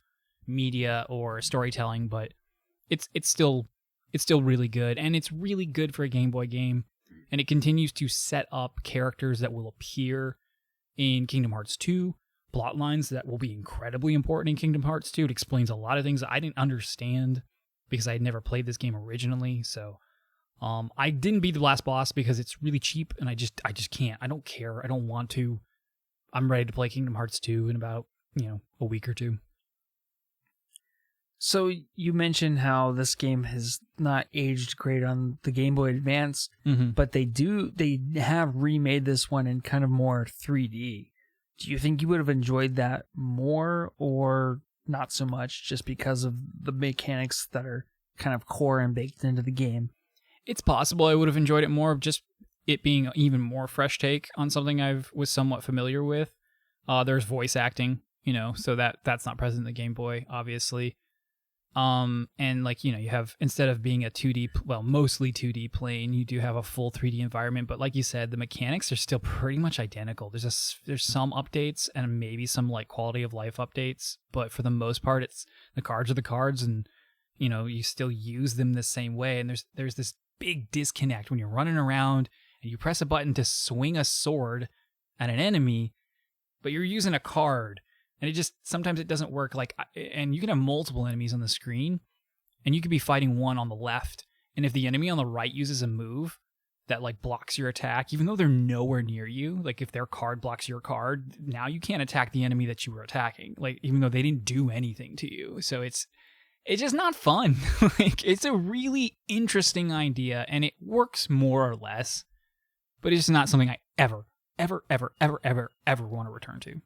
media or storytelling, but it's still really good, and it's really good for a Game Boy game. And it continues to set up characters that will appear in Kingdom Hearts 2, plot lines that will be incredibly important in Kingdom Hearts 2. It explains a lot of things that I didn't understand because I had never played this game originally. So I didn't beat the last boss because it's really cheap, and I just can't. I don't care. I don't want to. I'm ready to play Kingdom Hearts 2 in about, a week or two. So you mentioned how this game has not aged great on the Game Boy Advance, but they have remade this one in kind of more 3D. Do you think you would have enjoyed that more, or not so much, just because of the mechanics that are kind of core and baked into the game? It's possible I would have enjoyed it more, just it being even more fresh take on something I was somewhat familiar with. There's voice acting, so that's not present in the Game Boy, obviously. And like, you have, instead of being a 2D, mostly 2D plane, you do have a full 3D environment. But like you said, the mechanics are still pretty much identical. There's some updates and maybe some like quality of life updates, but for the most part, it's the cards are the cards, and you still use them the same way. And there's this big disconnect when you're running around and you press a button to swing a sword at an enemy, but you're using a card. And sometimes it doesn't work. And you can have multiple enemies on the screen, and you could be fighting one on the left. And if the enemy on the right uses a move that like blocks your attack, even though they're nowhere near you, like if their card blocks your card, now you can't attack the enemy that you were attacking, like even though they didn't do anything to you. So it's just not fun. Like, it's a really interesting idea, and it works more or less, but it's not something I ever want to return to.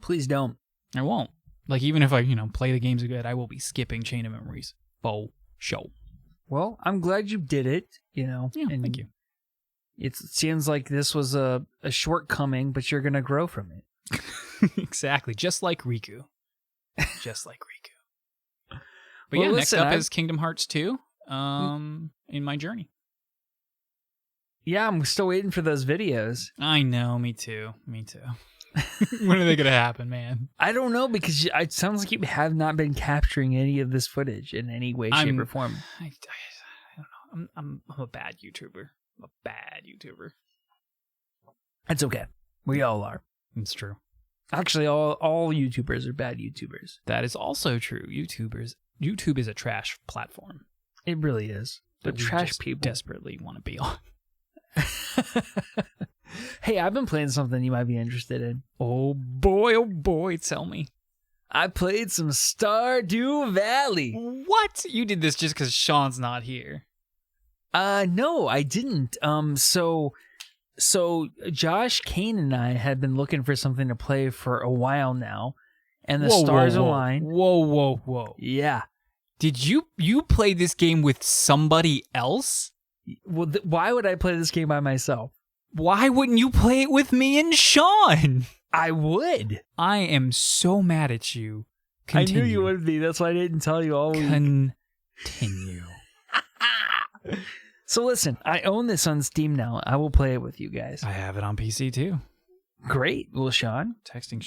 Please don't. I won't. Like, even if I, play the games good, I will be skipping Chain of Memories. Show. Well, I'm glad you did it, Yeah, and thank you. It seems like this was a shortcoming, but you're going to grow from it. Exactly. Just like Riku. But Well, yeah, listen, next up is Kingdom Hearts 2 in my journey. Yeah, I'm still waiting for those videos. I know, me too. When are they going to happen, man? I don't know, because it sounds like you have not been capturing any of this footage in any way, shape, or form. I don't know. I'm a bad YouTuber. I'm a bad YouTuber. It's okay. We all are. It's true. Actually, all YouTubers are bad YouTubers. That is also true. YouTube is a trash platform. It really is. But that we trash just people desperately want to be on. Hey, I've been playing something you might be interested in. Oh boy, tell me. I played some Stardew Valley. What? You did this just because Sean's not here. No, I didn't. So Josh, Kane, and I had been looking for something to play for a while now, and the stars aligned. Whoa. Yeah. Did you play this game with somebody else? Well, why would I play this game by myself? Why wouldn't you play it with me and Sean? I would. I am so mad at you. Continue. I knew you would be. That's why I didn't tell you all week. Continue. So listen, I own this on Steam now. I will play it with you guys. I have it on PC too. Great. Well, Sean? Texting.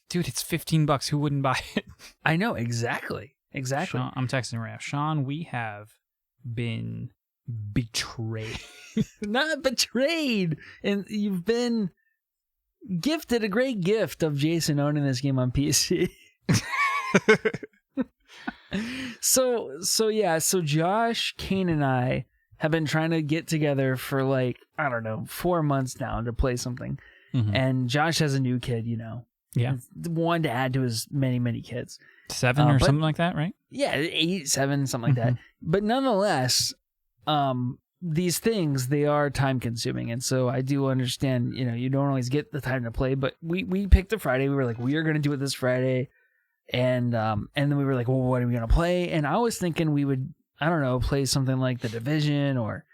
Dude, it's $15. Who wouldn't buy it? I know, exactly. Sean, I'm texting Raph. Sean, we have been betrayed. Not betrayed. And you've been gifted a great gift of Jason owning this game on PC. So Josh, Kane, and I have been trying to get together for 4 months now to play something. Mm-hmm. And Josh has a new kid, Yeah. One to add to his many, many kids. 7 or something like that, right? Yeah, 8, 7, something like that. But nonetheless, these things, they are time consuming. And so I do understand, you don't always get the time to play, but we picked a Friday. We were like, we are going to do it this Friday. And then we were like, well, what are we going to play? And I was thinking we would, I don't know, play something like The Division or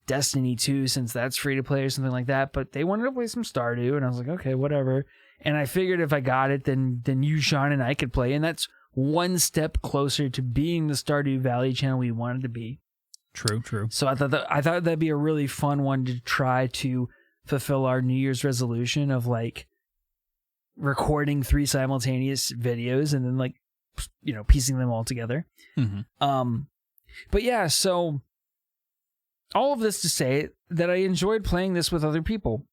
Destiny 2, since that's free to play or something like that. But they wanted to play some Stardew, and I was like, okay, whatever. And I figured if I got it, then you, Sean, and I could play. And that's one step closer to being the Stardew Valley channel we wanted to be. True. So I thought that'd be a really fun one to try to fulfill our New Year's resolution of recording 3 simultaneous videos and then piecing them all together. Mm-hmm. But yeah, so all of this to say that I enjoyed playing this with other people.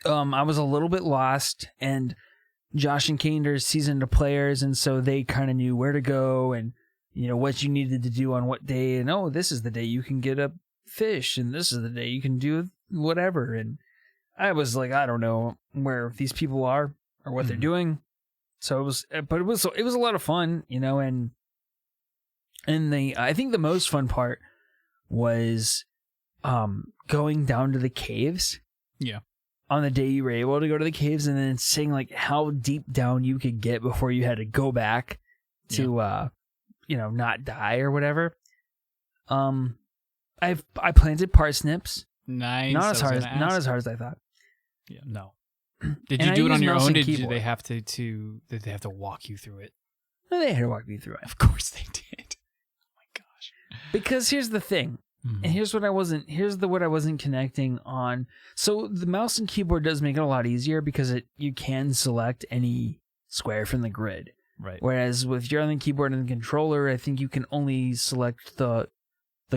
I was a little bit lost, and Josh and Kane are seasoned players, and so they kind of knew where to go and what you needed to do on what day, and this is the day you can get a fish, and this is the day you can do whatever. And I was like, I don't know where these people are or what they're doing. So it was a lot of fun, and I think the most fun part was going down to the caves. Yeah. On the day you were able to go to the caves, and then seeing how deep down you could get before you had to go back to not die or whatever. I planted parsnips. Nice. Not as hard as I thought. Yeah. No. Did you do it on your own? Did they have to walk you through it? No, they had to walk me through it. Of course they did. Oh my gosh. Because here's the thing. And here's what I wasn't connecting on. So the mouse and keyboard does make it a lot easier because you can select any square from the grid. Right. Whereas with your other keyboard and the controller, I think you can only select the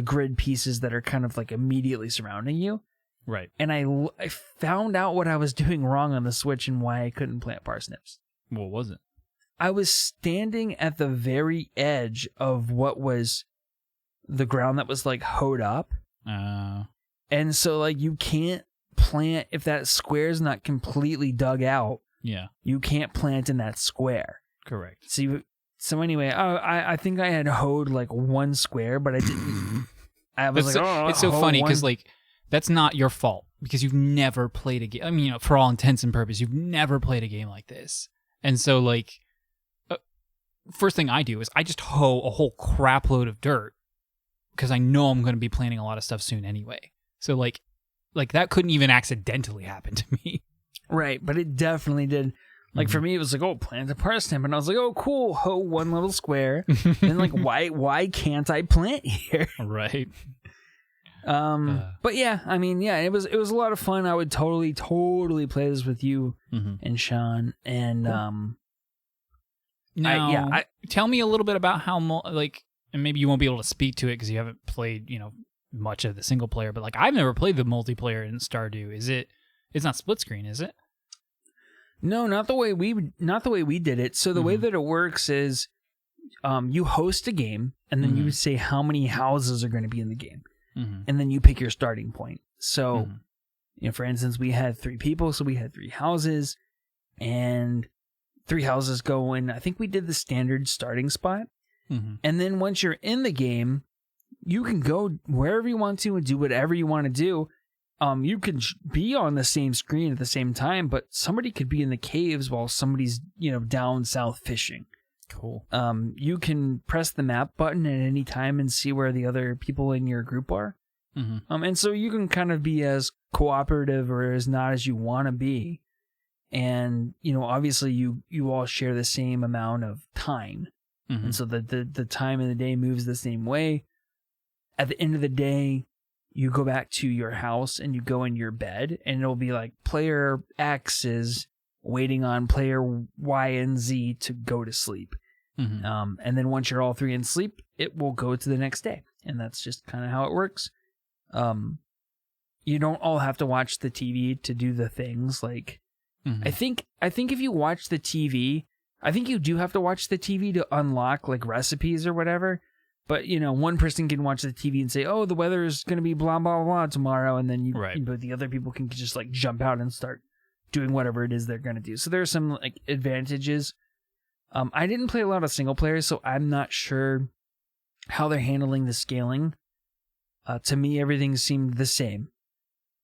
grid pieces that are kind of immediately surrounding you. Right. And I found out what I was doing wrong on the Switch and why I couldn't plant parsnips. What was it? I was standing at the very edge of what was the ground that was hoed up. And so you can't plant if that square is not completely dug out. Yeah. You can't plant in that square. Correct. So anyway, I think I had hoed one square, but I didn't. I was it's so funny because that's not your fault because you've never played a game. I mean, for all intents and purposes, you've never played a game like this. And so first thing I do is I just hoe a whole crap load of dirt because I know I'm going to be planting a lot of stuff soon anyway. So that couldn't even accidentally happen to me. Right, but it definitely did. Like for me, it was like, oh, plant a parsnip, and I was like, oh, cool, one little square. And like, why can't I plant here? Right. But yeah, I mean, yeah, it was a lot of fun. I would totally play this with you and Sean. And now, tell me a little bit about how and maybe you won't be able to speak to it because you haven't played, much of the single player. But like, I've never played the multiplayer in Stardew. It's not split screen, is it? No, not the way we did it. So the way that it works is, you host a game, and then you say how many houses are going to be in the game. And then you pick your starting point. So, for instance, we had 3 people, so we had 3 houses, and 3 houses go in. I think we did the standard starting spot. And then once you're in the game, you can go wherever you want to and do whatever you want to do. You could be on the same screen at the same time, but somebody could be in the caves while somebody's, down south fishing. Cool. You can press the map button at any time and see where the other people in your group are. And so you can kind of be as cooperative or as not as you want to be. And, obviously you all share the same amount of time. And so the time of the day moves the same way. At the end of the day, you go back to your house and you go in your bed, and it'll be like player X is waiting on player Y and Z to go to sleep. And then once you're all 3 in sleep, it will go to the next day. And that's just kind of how it works. You don't all have to watch the TV to do the things. Like, I think if you watch the TV, I think you do have to watch the TV to unlock like recipes or whatever. But, one person can watch the TV and say, oh, the weather is going to be blah, blah, blah tomorrow. And then but the other people can just like jump out and start doing whatever it is they're going to do. So there are some like advantages. I didn't play a lot of single players, so I'm not sure how they're handling the scaling. To me, everything seemed the same.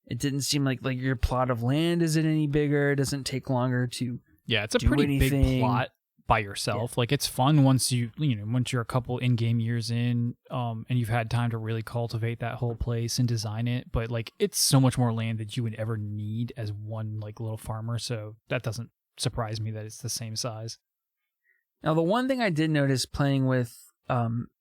It didn't seem like your plot of land isn't any bigger. It doesn't take longer to it's a do pretty anything. Big plot by yourself. Like, it's fun once once you're a couple in-game years in, and you've had time to really cultivate that whole place and design it. But like, it's so much more land that you would ever need as one like little farmer. So that doesn't surprise me that it's the same size. Now, the one thing I did notice playing with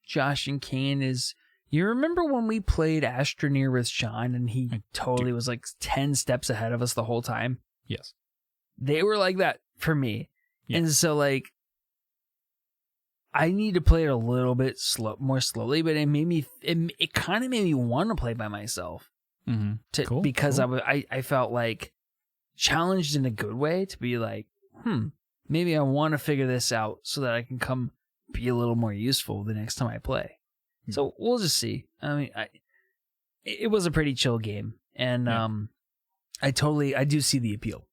Josh and Kane is, you remember when we played Astroneer with Sean and he totally was like 10 steps ahead of us the whole time? Yes. They were like that for me. Yeah. And so like, I need to play it a little bit more slowly, but it kind of made me want to play by myself. Cool. Because I felt like challenged in a good way to be like, maybe I want to figure this out so that I can come be a little more useful the next time I play. So we'll just see. I mean, it was a pretty chill game, and I do see the appeal.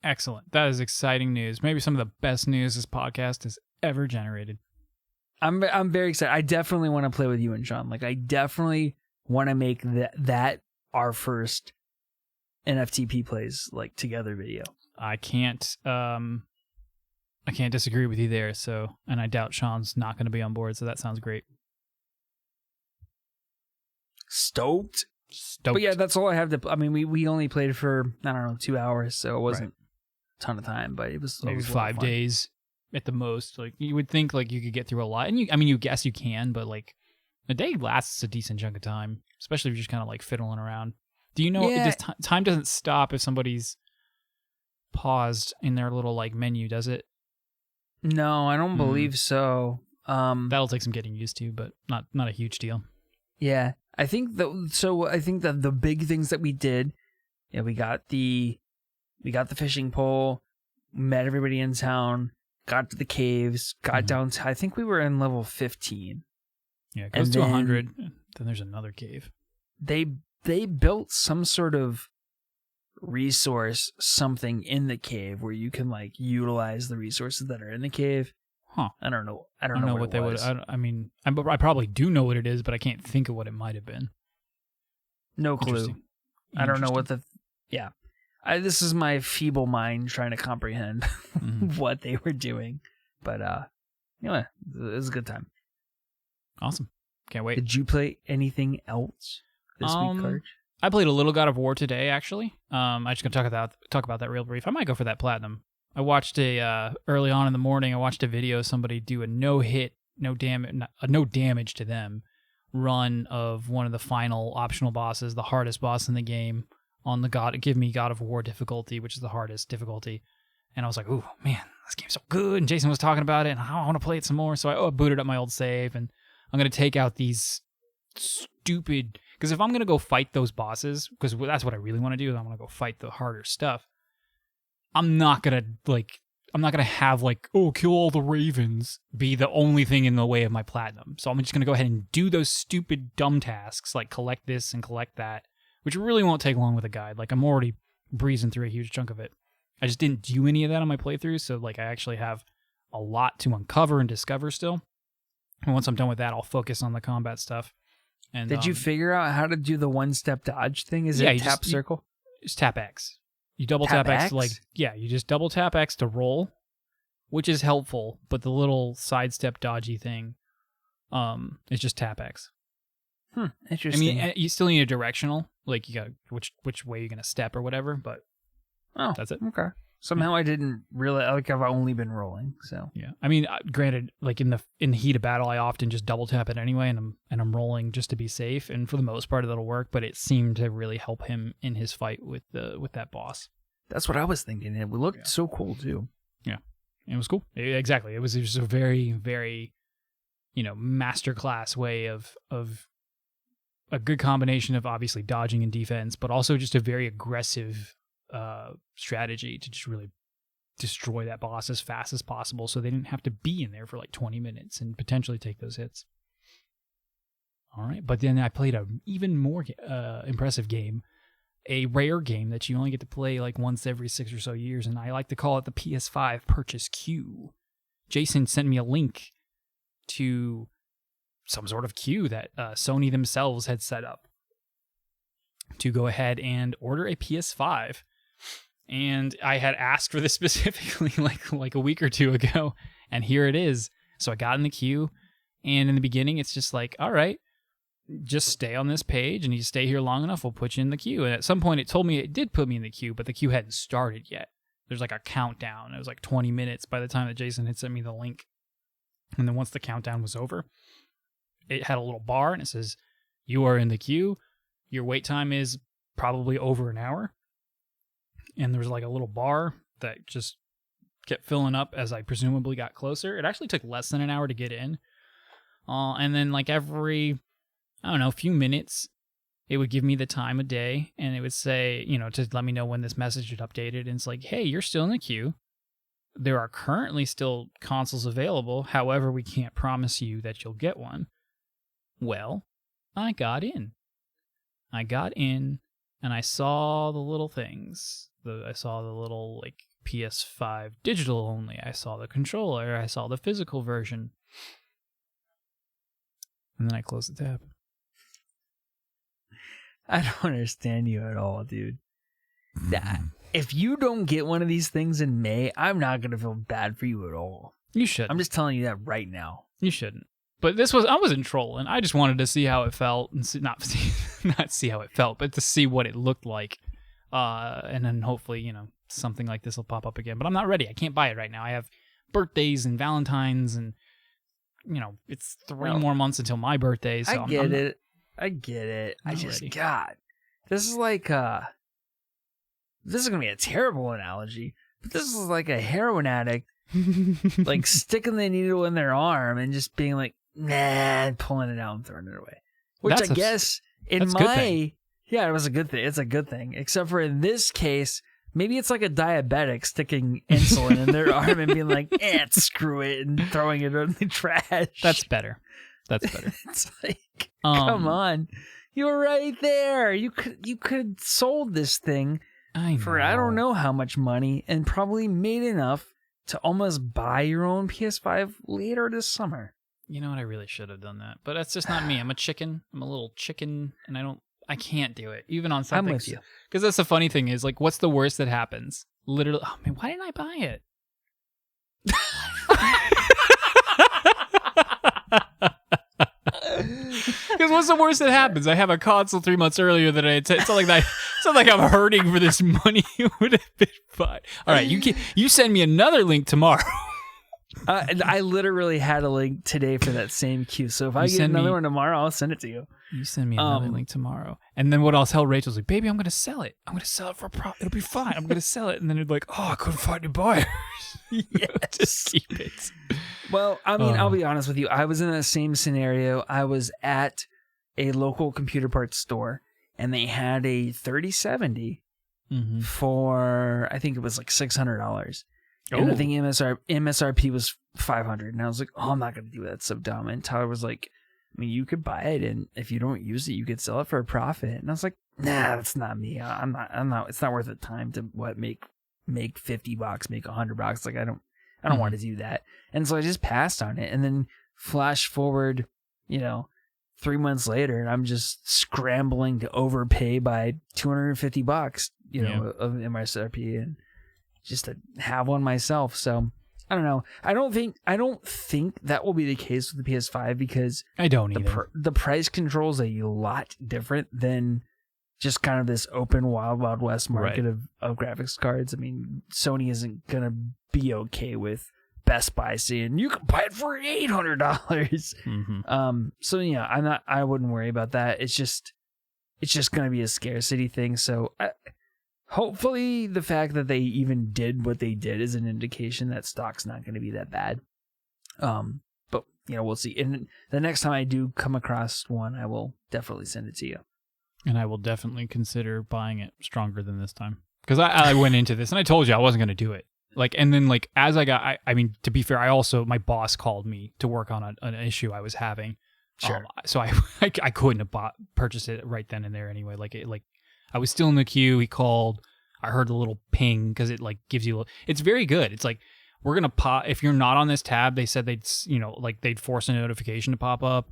Excellent. That is exciting news. Maybe some of the best news this podcast has ever generated. I'm very excited. I definitely want to play with you and Sean. Like, I definitely want to make that our first NFTP plays like together video. I can't disagree with you there. So, and I doubt Sean's not going to be on board. So that sounds great. Stoked. But yeah, that's all I have to. I mean, we only played for 2 hours, so it wasn't a ton of time, but it was maybe a 5 days at the most. Like, you would think like you could get through a lot, and you guess you can, but like a day lasts a decent chunk of time, especially if you're just kind of like fiddling around. Do you know time doesn't stop if somebody's paused in their little like menu, does it? No, I don't believe so. That'll take some getting used to, but not a huge deal. Yeah, I think that the big things that we did, we got the fishing pole, met everybody in town, got to the caves, got down to, I think we were in level 15. Yeah, it goes to 100, then there's another cave. They built some sort of resource something in the cave where you can like utilize the resources that are in the cave. Huh. I don't know what they would. I probably do know what it is, but I can't think of what it might have been. No clue. I don't know what this is my feeble mind trying to comprehend what they were doing. But it was a good time. Awesome. Can't wait. Did you play anything else this week, Karch? I played a little God of War today, actually. I'm just gonna talk about that real brief. I might go for that platinum. I watched early on in the morning. I watched a video of somebody do a no damage to them run of one of the final optional bosses, the hardest boss in the game, on the God of War difficulty, which is the hardest difficulty. And I was like, "Ooh, man, this game's so good!" And Jason was talking about it, and I want to play it some more. So I booted up my old save, and I'm gonna take out these stupid. Because if I'm gonna go fight those bosses, because that's what I really want to do, is I'm gonna go fight the harder stuff. I'm not gonna have like, oh, kill all the ravens be the only thing in the way of my platinum. So I'm just gonna go ahead and do those stupid dumb tasks like collect this and collect that, which really won't take long with a guide. Like I'm already breezing through a huge chunk of it. I just didn't do any of that on my playthrough, so like I actually have a lot to uncover and discover still. And once I'm done with that, I'll focus on the combat stuff. And did you figure out how to do the one-step dodge thing? Is it tap circle? Just tap X. You double tap X to you just double tap X to roll, which is helpful, but the little sidestep dodgy thing is just tap X. Interesting. I mean, you still need a directional, like you got which way you're going to step or whatever, but that's it. Okay. Somehow I didn't realize, like I've only been rolling, so. Yeah. I mean, granted, like in the heat of battle, I often just double tap it anyway, and I'm rolling just to be safe, and for the most part that'll work, but it seemed to really help him in his fight with that boss. That's what I was thinking. It looked so cool too. Yeah. It was cool. Exactly. It was just a very, very, masterclass way of a good combination of obviously dodging and defense, but also just a very aggressive strategy to just really destroy that boss as fast as possible so they didn't have to be in there for like 20 minutes and potentially take those hits. All right, but then I played an even more impressive game, a rare game that you only get to play like once every 6 or so years, and I like to call it the PS5 purchase queue. Jason sent me a link to some sort of queue that Sony themselves had set up to go ahead and order a PS5. And I had asked for this specifically like a week or two ago, and here it is. So I got in the queue, and in the beginning, it's just like, all right, just stay on this page, and you stay here long enough, we'll put you in the queue. And at some point, it told me it did put me in the queue, but the queue hadn't started yet. There's like a countdown. It was like 20 minutes by the time that Jason had sent me the link. And then once the countdown was over, it had a little bar, and it says, you are in the queue. Your wait time is probably over an hour. And there was like a little bar that just kept filling up as I presumably got closer. It actually took less than an hour to get in. And then like every, few minutes, it would give me the time of day, and it would say, to let me know when this message had updated. And it's like, hey, you're still in the queue. There are currently still consoles available. However, we can't promise you that you'll get one. Well, I got in. And I saw the little things. I saw the little like PS5 digital only. I saw the controller. I saw the physical version. And then I closed the tab. I don't understand you at all, dude. If you don't get one of these things in May, I'm not going to feel bad for you at all. You should. I'm just telling you that right now. You shouldn't. But I wasn't trolling. I just wanted to see how it felt, and not see how it felt, but to see what it looked like. And then hopefully, something like this will pop up again. But I'm not ready. I can't buy it right now. I have birthdays and Valentines, and it's 3 more months until my birthday. So I get it. I just ready. God, this is like this is gonna be a terrible analogy, but this is like a heroin addict, like sticking the needle in their arm and just being like, nah, and pulling it out and throwing it away. Which I guess in my it was a good thing. It's a good thing, except for in this case. Maybe it's like a diabetic sticking insulin in their arm and being like, screw it, and throwing it in the trash. That's better. It's like, come on. You were right there. You could have sold this thing for I don't know how much money and probably made enough to almost buy your own PS5 later this summer. You know what? I really should have done that. But that's just not me. I'm a chicken. I'm a little chicken, and I can't do it, even on something. I'm with you. Because that's the funny thing is, like, what's the worst that happens? Literally, oh man, why didn't I buy it? Because what's the worst that happens? I have a console 3 months earlier than it's not like It's not like I'm hurting for this money. It would have been fine. All right, you send me another link tomorrow. I literally had a link today for that same queue. So if I get another one tomorrow, I'll send it to you. You send me another link tomorrow. And then what I'll tell Rachel's like, baby, I'm going to sell it. I'm going to sell it for a profit. It'll be fine. I'm going to sell it. And then it'd be like, oh, I couldn't find any buyers. Yes. Just keep it. Well, I mean, I'll be honest with you. I was in the same scenario. I was at a local computer parts store, and they had a 3070 for, I think it was like $600. And I think MSRP was $500. And I was like, oh, I'm not going to do that. It's so dumb. And Tyler was like, I mean, you could buy it, and if you don't use it, you could sell it for a profit. And I was like, nah, that's not me. I'm not. It's not worth the time to make $50, make $100. Like I don't want to do that. And so I just passed on it. And then flash forward, 3 months later, and I'm just scrambling to overpay by $250, of MSRP, and just to have one myself. So I don't know. I don't think that will be the case with the PS5 because I don't either. The price control is a lot different than just kind of this open wild west market of graphics cards. I mean, Sony isn't gonna be okay with Best Buy saying you can buy it for $800. So yeah, I wouldn't worry about that. It's just gonna be a scarcity thing. So hopefully the fact that they even did what they did is an indication that stock's not going to be that bad. But we'll see. And the next time I do come across one, I will definitely send it to you. And I will definitely consider buying it stronger than this time. Because I went into this and I told you I wasn't going to do it. And then as I mean, to be fair, my boss called me to work on an issue I was having. Sure. So I couldn't have purchased it right then and there anyway. I was still in the queue. He called. I heard a little ping because it gives you. It's very good. It's like we're gonna pop. If you're not on this tab, they said they'd force a notification to pop up.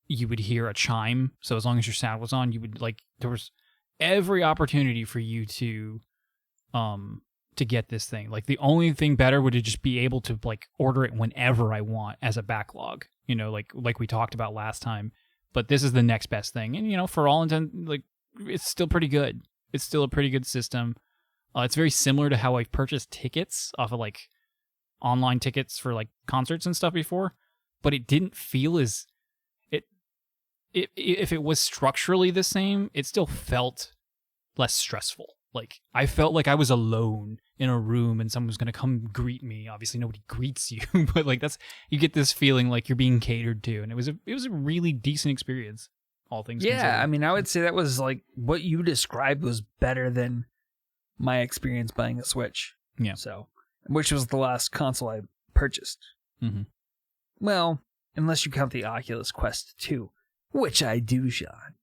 You would hear a chime. So as long as your sound was on, you would there was every opportunity for you to get this thing. The only thing better would just be able to order it whenever I want as a backlog. Like we talked about last time. But this is the next best thing, and for all intent, it's still pretty good. It's still a pretty good system. It's very similar to how I've purchased tickets off of online tickets for concerts and stuff before, but it didn't feel as if it was structurally the same, it still felt less stressful. I felt like I was alone in a room and someone was going to come greet me. Obviously nobody greets you, but you get this feeling like you're being catered to, and it was a really decent experience. All things considered. I mean, I would say that was what you described was better than my experience buying a Switch. Yeah. So, which was the last console I purchased. Mm-hmm. Well, unless you count the Oculus Quest 2, which I do, Sean.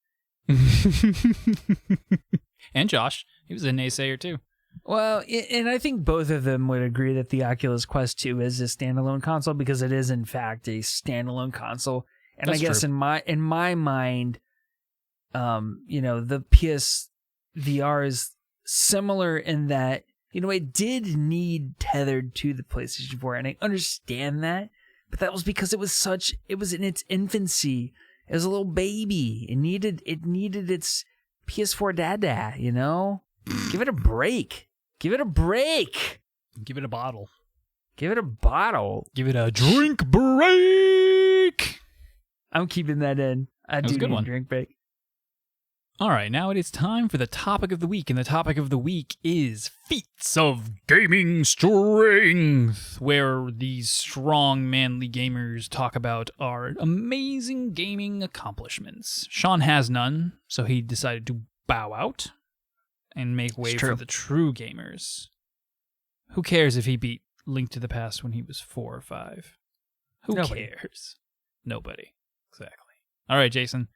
And Josh, he was a naysayer too. Well, and I think both of them would agree that the Oculus Quest 2 is a standalone console because it is in fact a standalone console. And that's I guess true. in my mind, the PSVR is similar in that, it did need tethered to the PlayStation 4, and I understand that, but that was because it was in its infancy. It was a little baby. It needed its PS4 dada, Give it a break. Give it a break. Give it a bottle. Give it a bottle. Give it a drink break. I'm keeping that in. I do need a drink break. All right, now it is time for the topic of the week, and the topic of the week is Feats of Gaming Strength, where these strong, manly gamers talk about our amazing gaming accomplishments. Sean has none, so he decided to bow out and make way for the true gamers. Who cares if he beat Link to the Past when he was 4 or 5? Who cares? Nobody. Exactly. All right, Jason.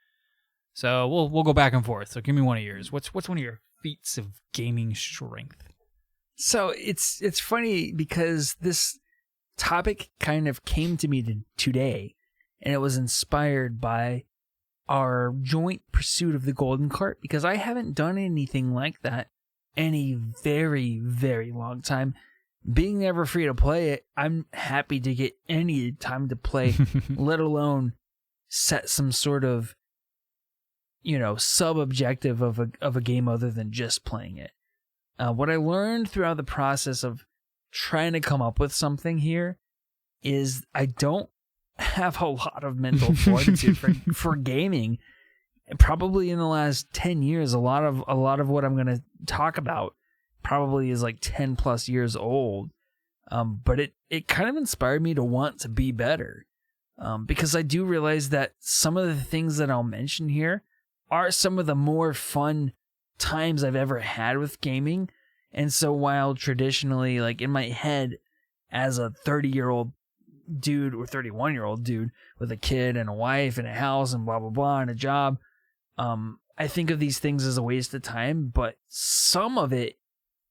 So we'll go back and forth. So give me one of yours. What's one of your feats of gaming strength? So it's funny because this topic kind of came to me today, and it was inspired by our joint pursuit of the Golden Cart, because I haven't done anything like that in a very, very long time. Being never free to play it, I'm happy to get any time to play, let alone set some sort of, sub-objective of a game other than just playing it. What I learned throughout the process of trying to come up with something here is I don't have a lot of mental fortitude for gaming. And probably in the last 10 years, a lot of what I'm going to talk about probably is like 10 plus years old. But it kind of inspired me to want to be better. Because I do realize that some of the things that I'll mention here are some of the more fun times I've ever had with gaming. And so while traditionally, like in my head, as a 30-year-old dude or 31-year-old dude with a kid and a wife and a house and blah, blah, blah, and a job, I think of these things as a waste of time, but some of it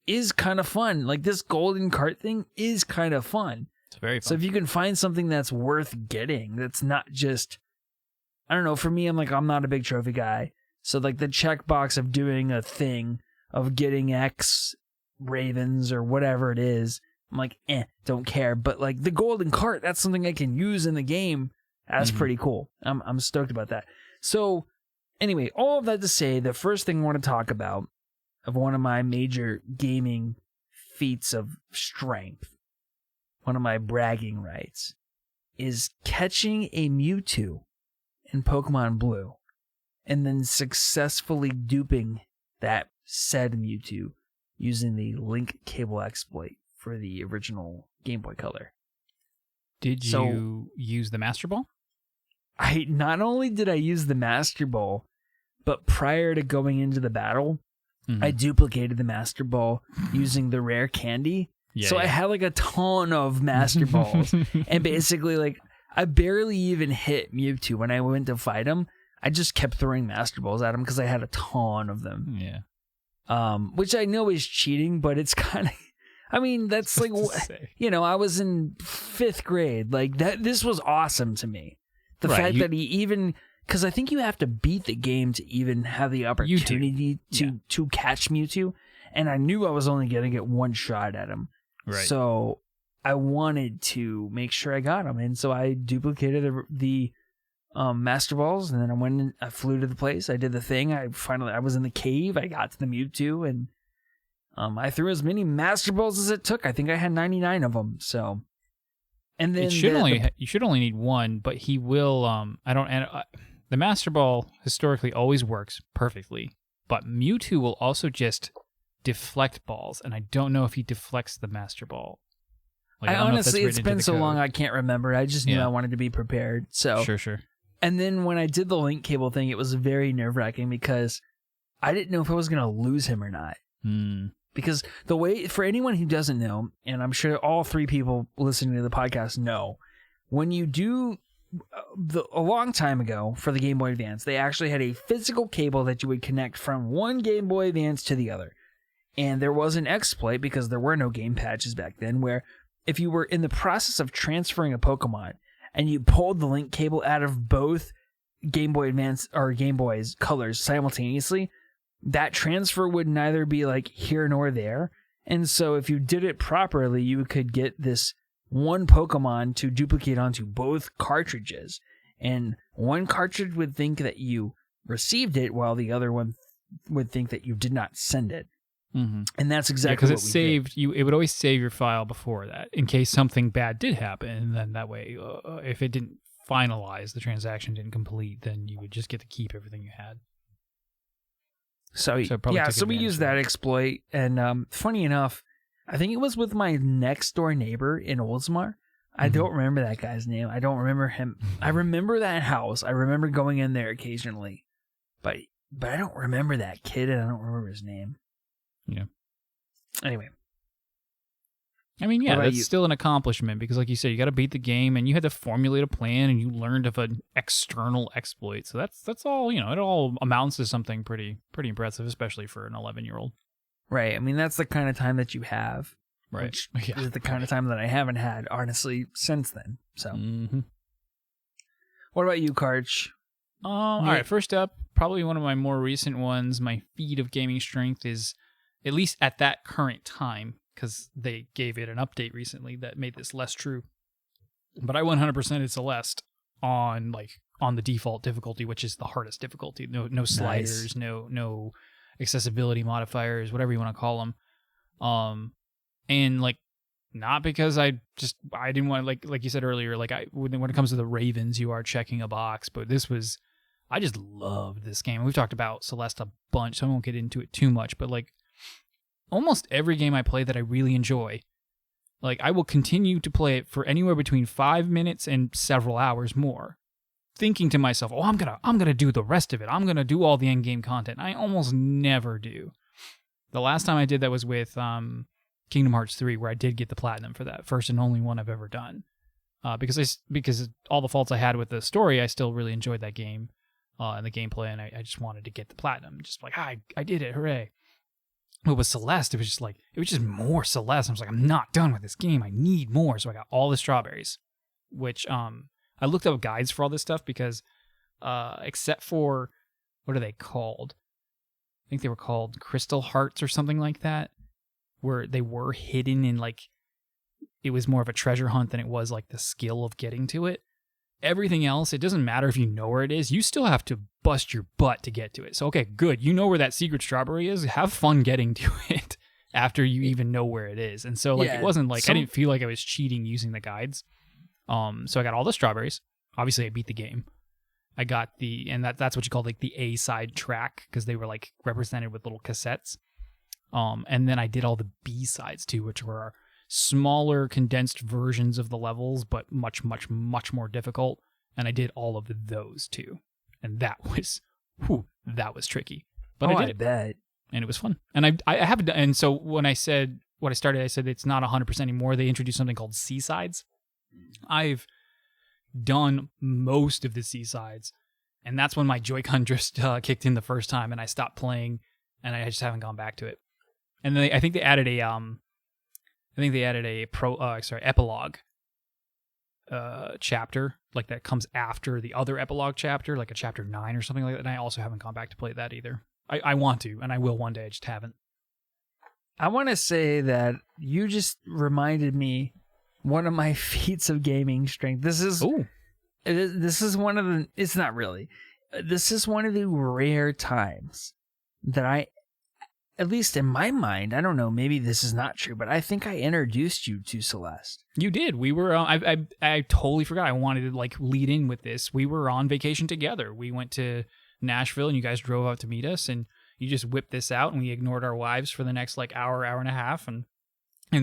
is kind of fun. Like this golden cart thing is kind of fun. It's very fun. So if you can find something that's worth getting, that's not just, I don't know, for me, I'm not a big trophy guy. So like the checkbox of doing a thing, of getting X Ravens or whatever it is, I'm like, don't care. But like the golden cart, that's something I can use in the game. That's pretty cool. I'm stoked about that. So anyway, all of that to say, the first thing I want to talk about of one of my major gaming feats of strength, one of my bragging rights, is catching a Mewtwo in Pokemon Blue and then successfully duping that said Mewtwo using the link cable exploit for the original Game Boy Color. Did you use the Master Ball? Not only did I use the Master Ball, but prior to going into the battle, I duplicated the Master Ball using the rare candy. I had like a ton of Master Balls. And basically, like, I barely even hit Mewtwo when I went to fight him. I just kept throwing Master Balls at him because I had a ton of them. Yeah. Which I know is cheating, but it's kind of, I mean, that's like, I was in 5th grade. Like, this was awesome to me. The fact that he even, because I think you have to beat the game to even have the opportunity to catch Mewtwo. And I knew I was only going to get one shot at him. Right. So I wanted to make sure I got him. And so I duplicated the Master Balls, and then I went and I flew to the place. I did the thing. I was in the cave. I got to the Mewtwo, and I threw as many Master Balls as it took. I think I had 99 of them. So, and then you should only need one, but he will. The Master Ball historically always works perfectly, but Mewtwo will also just deflect balls, and I don't know if he deflects the Master Ball. I honestly, it's been so long I can't remember. I just knew I wanted to be prepared. So sure. And then when I did the link cable thing, it was very nerve-wracking because I didn't know if I was going to lose him or not. Because the way, for anyone who doesn't know, and I'm sure all 3 people listening to the podcast know, when you do, a long time ago for the Game Boy Advance, they actually had a physical cable that you would connect from one Game Boy Advance to the other. And there was an exploit, because there were no game patches back then, where if you were in the process of transferring a Pokemon and you pulled the link cable out of both Game Boy Advance or Game Boy's colors simultaneously, that transfer would neither be like here nor there. And so if you did it properly, you could get this one Pokemon to duplicate onto both cartridges. And one cartridge would think that you received it, while the other one would think that you did not send it. And that's exactly what we did. It would always save your file before that in case something bad did happen. And then that way, if it didn't finalize, the transaction didn't complete, then you would just get to keep everything you had. So we used that exploit. And funny enough, I think it was with my next door neighbor in Oldsmar. I don't remember that guy's name. I don't remember him. I remember that house. I remember going in there occasionally. But I don't remember that kid, and I don't remember his name. Yeah. Anyway. I mean, yeah, that's still an accomplishment, because like you said, you got to beat the game, and you had to formulate a plan, and you learned of an external exploit. So that's all, it all amounts to something pretty impressive, especially for an 11-year-old. Right. I mean, that's the kind of time that you have. Right. Which is the kind of time that I haven't had, honestly, since then. So. What about you, Karch? All right, first up, probably one of my more recent ones, my feat of gaming strength is, at least at that current time, because they gave it an update recently that made this less true. But I 100%ed Celeste on like on the default difficulty, which is the hardest difficulty. No sliders, no accessibility modifiers, whatever you want to call them. And like, not because I didn't want to, like you said earlier, like when it comes to the Ravens, you are checking a box, but I just loved this game. We've talked about Celeste a bunch, so I won't get into it too much, but like almost every game I play that I really enjoy, like I will continue to play it for anywhere between 5 minutes and several hours more, thinking to myself, oh, I'm gonna do the rest of it. I'm gonna do all the end game content. I almost never do. The last time I did that was with Kingdom Hearts 3, where I did get the platinum for that, first and only one I've ever done. Because all the faults I had with the story, I still really enjoyed that game and the gameplay, and I just wanted to get the platinum. Just like, I did it, hooray. But with Celeste, it was just more Celeste. I was like, I'm not done with this game. I need more. So I got all the strawberries, which I looked up guides for all this stuff because except for, what are they called? I think they were called Crystal Hearts or something like that, where they were hidden in, like, it was more of a treasure hunt than it was like the skill of getting to it. Everything else, it doesn't matter if you know where it is. You still have to bust your butt to get to it. So, okay, good. You know where that secret strawberry is. Have fun getting to it after you even know where it is. And so, like, it wasn't like, I didn't feel like I was cheating using the guides. So I got all the strawberries. Obviously, I beat the game. I got and that's what you call like the A side track, because they were like represented with little cassettes. And then I did all the B sides too, which were smaller, condensed versions of the levels, but much, much, much more difficult. And I did all of those too. And that was tricky. But I did it. Bet. And it was fun. And I have, and so when I said what I started, I said it's not 100% anymore. They introduced something called C-sides. I've done most of the C-sides, and that's when my Joy-Con just kicked in the first time, and I stopped playing, and I just haven't gone back to it. And then I think they added a epilogue chapter, like that comes after the other epilogue chapter, like a chapter 9 or something like that. And I also haven't gone back to play that either. I want to, and I will one day. I just haven't. I want to say that you just reminded me one of my feats of gaming strength. This is one of the. It's not really. This is one of the rare times that I, at least in my mind, I don't know, maybe this is not true, but I think I introduced you to Celeste. You did. We were. I totally forgot. I wanted to like lead in with this. We were on vacation together. We went to Nashville, and you guys drove out to meet us, and you just whipped this out, and we ignored our wives for the next like hour and a half, and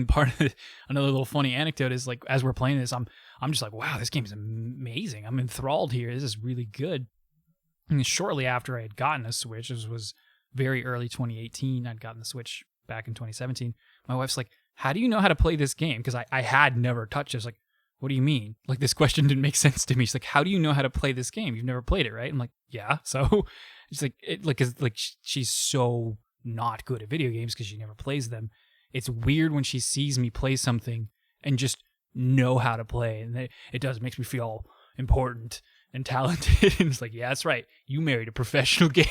part of another little funny anecdote is like as we're playing this, I'm just like, wow, this game is amazing. I'm enthralled here. This is really good. And shortly after I had gotten a Switch, this was very early 2018. I'd gotten the Switch back in 2017. My wife's like, how do you know how to play this game? Because I had never touched it. I was like, what do you mean? Like, this question didn't make sense to me. She's like, how do you know how to play this game? You've never played it, right? I'm like, yeah. So it's like, she's so not good at video games because she never plays them. It's weird when she sees me play something and just know how to play. And it makes me feel important and talented. And it's like, yeah, that's right. You married a professional gamer.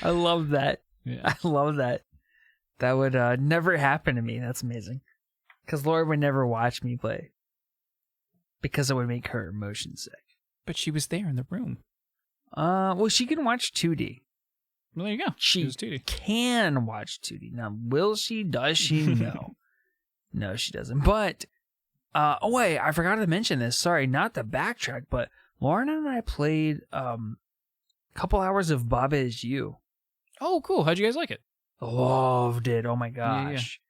I love that. Yeah. I love that. That would never happen to me. That's amazing. Because Laura would never watch me play. Because it would make her motion sick. But she was there in the room. Well, she can watch 2D. Well, there you go. She can watch 2D. Now, will she? Does she? No. No, she doesn't. But, oh wait, I forgot to mention this. Sorry, not to backtrack, but Lauren and I played a couple hours of Baba Is You. Oh, cool. How'd you guys like it? Loved it. Oh my gosh.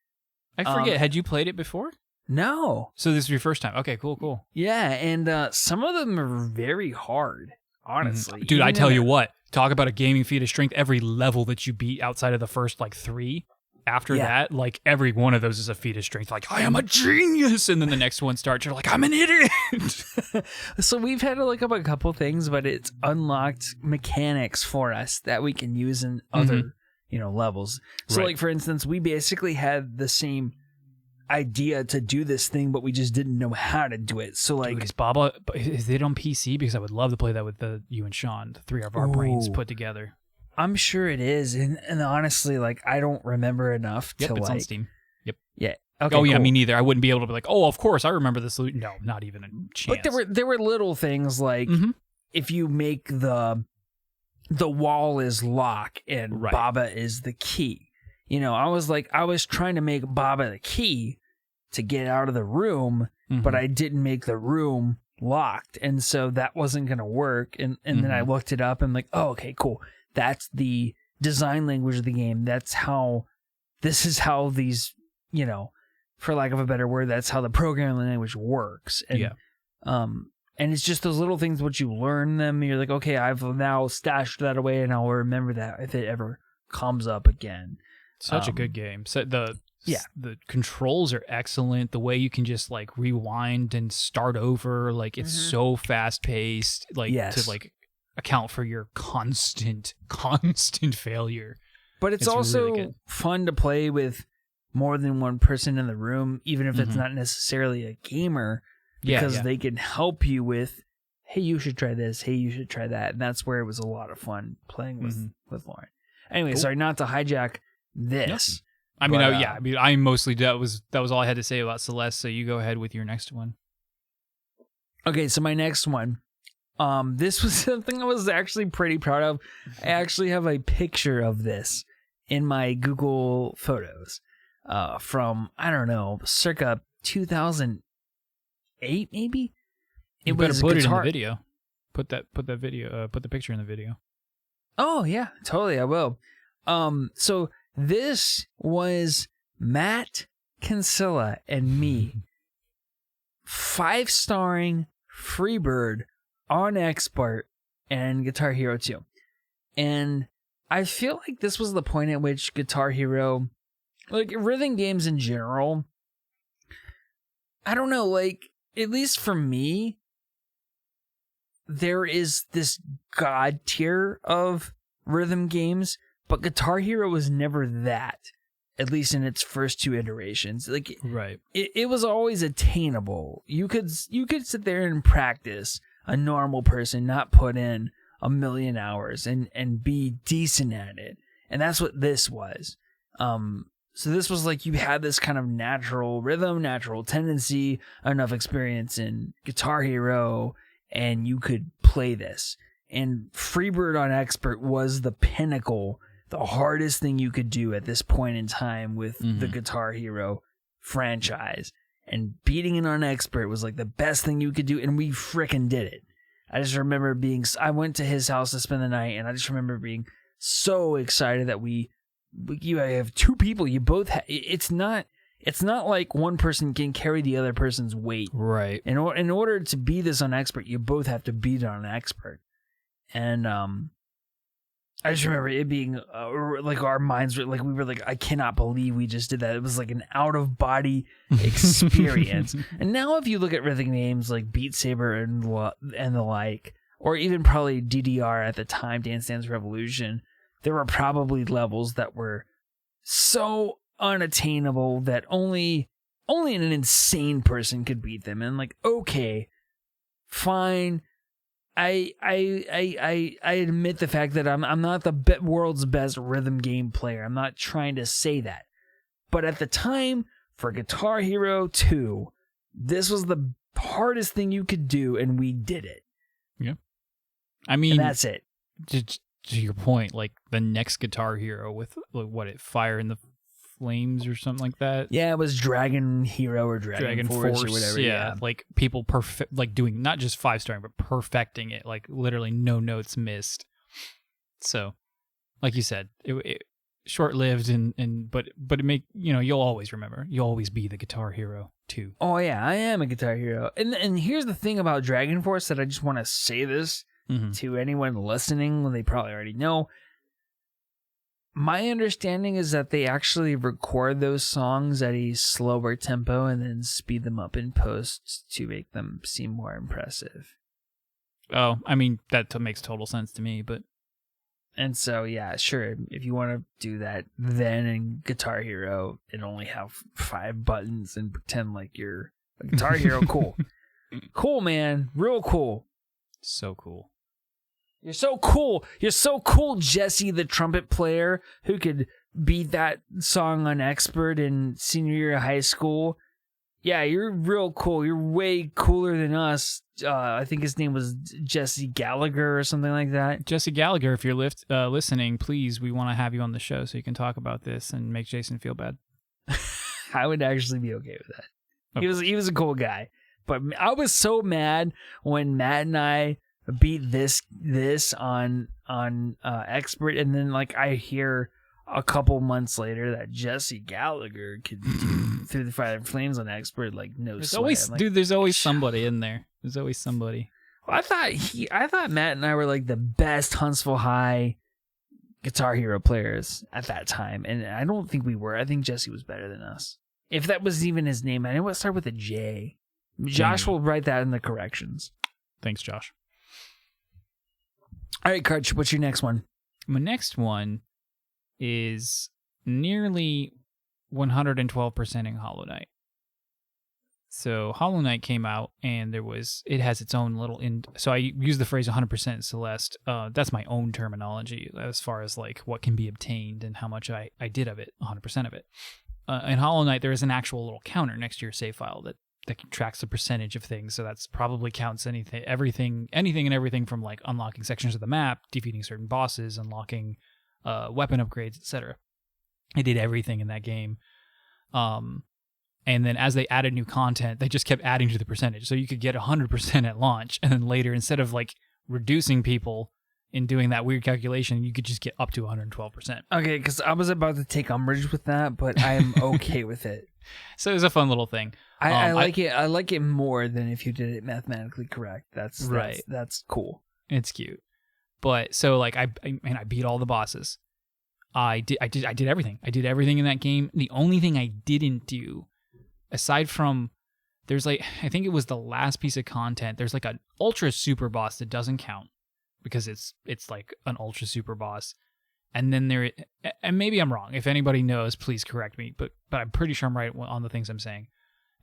Yeah. I forget. Had you played it before? No. So this is your first time. Okay, cool. Yeah, and some of them are very hard, honestly. Dude, I tell you what. Talk about a gaming feat of strength. Every level that you beat outside of the first, like, 3, after that, like, every one of those is a feat of strength. Like, I am a genius! And then the next one starts, you're like, I'm an idiot! So we've had to look up a couple things, but it's unlocked mechanics for us that we can use in other, levels. So, like, for instance, we basically had the same idea to do this thing, but we just didn't know how to do it. So, like, dude, is it on PC? Because I would love to play that with you and Sean, the 3 of our brains put together. I'm sure it is, and honestly, like, I don't remember enough to it's like. on Steam. Yep. Yeah. Okay, oh yeah, cool. me neither. I wouldn't be able to be like, oh, of course I remember this. No, not even a chance. But there were little things like if you make the wall is lock and Right. Baba is the key. You know, I was trying to make Baba the key to get out of the room, but I didn't make the room locked, and so that wasn't going to work. And then I looked it up and like, oh, okay, cool. That's the design language of the game. This is how these, you know, for lack of a better word, that's how the programming language works. And, and it's just those little things, once you learn them, you're like, okay, I've now stashed that away and I'll remember that if it ever comes up again. Such a good game. So the controls are excellent. The way you can just like rewind and start over, like it's so fast paced, like to like account for your constant failure. But it's also really fun to play with more than one person in the room, even if it's not necessarily a gamer, because they can help you with, hey, you should try this, hey, you should try that. And that's where it was a lot of fun playing with Lauren. Anyway, sorry, not to hijack this. I mean, I mostly that was all I had to say about Celeste. So you go ahead with your next one. Okay, so my next one, this was something I was actually pretty proud of. I actually have a picture of this in my Google Photos, from I don't know, circa 2008, maybe. You better put it in the video. Put the picture in the video. Oh yeah, totally. I will. So this was Matt Kinsella and me 5-starring Freebird on Expert and Guitar Hero 2. And I feel like this was the point at which Guitar Hero, like rhythm games in general, I don't know, like at least for me, there is this god tier of rhythm games, but Guitar Hero was never that, at least in its first 2 iterations. Like, it was always attainable. You could sit there and practice, a normal person, not put in a million hours and be decent at it. And that's what this was. So this was like you had this kind of natural rhythm, natural tendency, enough experience in Guitar Hero, and you could play this. And Freebird on Expert was the pinnacle, the hardest thing you could do at this point in time with the Guitar Hero franchise. And beating it on Expert was like the best thing you could do, and we frickin' did it. I just remember I went to his house to spend the night, and I just remember being so excited that you have 2 people, you both it's not like one person can carry the other person's weight. Right. In order to be this on Expert, you both have to beat it on Expert. And I just remember it being like our minds were like, we were like, I cannot believe we just did that. It was like an out of body experience. And now if you look at rhythm games like Beat Saber and the like, or even probably DDR at the time, Dance Dance Revolution, there were probably levels that were so unattainable that only an insane person could beat them. And like, okay, fine. I admit the fact that I'm not the world's best rhythm game player. I'm not trying to say that. But at the time, for Guitar Hero 2, this was the hardest thing you could do, and we did it. Yeah. I mean, and that's it. To your point, like the next Guitar Hero with Fire in the Flames or something like that. Yeah, it was Dragon Hero or Dragon Force or whatever. Yeah, like people like doing not just 5-starring, but perfecting it, like literally no notes missed. So, like you said, it short-lived but it you'll always remember. You'll always be the Guitar Hero too. Oh yeah, I am a Guitar Hero. And here's the thing about Dragon Force that I just want to say this to anyone listening, when they probably already know. My understanding is that they actually record those songs at a slower tempo and then speed them up in post to make them seem more impressive. Oh, I mean, that makes total sense to me, but... And so, yeah, sure, if you want to do that, then in Guitar Hero, and only have 5 buttons and pretend like you're a Guitar Hero, cool. Cool, man. Real cool. So cool. You're so cool. You're so cool, Jesse, the trumpet player, who could beat that song on expert in senior year of high school. Yeah, you're real cool. You're way cooler than us. I think his name was Jesse Gallagher or something like that. Jesse Gallagher, if you're listening, please, we want to have you on the show so you can talk about this and make Jason feel bad. I would actually be okay with that. He was a cool guy. But I was so mad when Matt and I beat this on expert, and then like I hear a couple months later that Jesse Gallagher could do Through the Fire and Flames on expert, like no There's sweat. always, Like, dude, there's always somebody in there. There's always somebody. I thought Matt and I were like the best Huntsville High Guitar Hero players at that time, and I don't think we were. I think Jesse was better than us. If that was even his name, I know it started with a J. Josh will write that in the corrections. Thanks, Josh. All right, Karch, what's your next one? My next one is nearly 112%ing Hollow Knight. So Hollow Knight came out, and it has its own little so I use the phrase 100% Celeste. That's my own terminology as far as like what can be obtained and how much I did of it, 100% of it. In Hollow Knight, there is an actual little counter next to your save file that tracks the percentage of things. So that's probably counts anything and everything from like unlocking sections of the map, defeating certain bosses, unlocking weapon upgrades, etc. I did everything in that game. And then as they added new content, they just kept adding to the percentage. So you could get 100% at launch, and then later, instead of like reducing people in doing that weird calculation, you could just get up to 112%. Okay, because I was about to take umbrage with that, but I am okay with it. So it was a fun little thing. I like it. I like it more than if you did it mathematically correct. That's right. That's cool. It's cute. But so like I beat all the bosses. I did everything. I did everything in that game. The only thing I didn't do, aside from there's like I think it was the last piece of content. There's like an ultra super boss that doesn't count because it's like an ultra super boss. And then and maybe I'm wrong. If anybody knows, please correct me. But I'm pretty sure I'm right on the things I'm saying.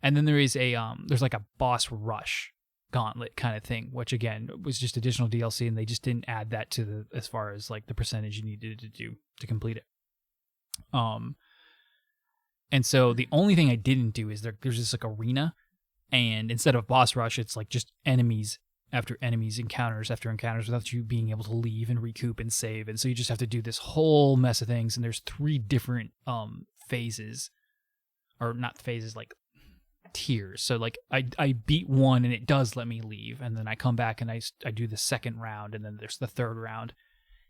And then there is there's like a boss rush gauntlet kind of thing, which again was just additional DLC, and they just didn't add that to as far as like the percentage you needed to do to complete it. And so the only thing I didn't do is there's this like arena, and instead of boss rush, it's like just enemies after enemies, encounters after encounters, without you being able to leave and recoup and save. And so you just have to do this whole mess of things, and there's 3 different phases, or not phases, like tiers. So like I beat one and it does let me leave, and then I come back and I do the second round, and then there's the third round,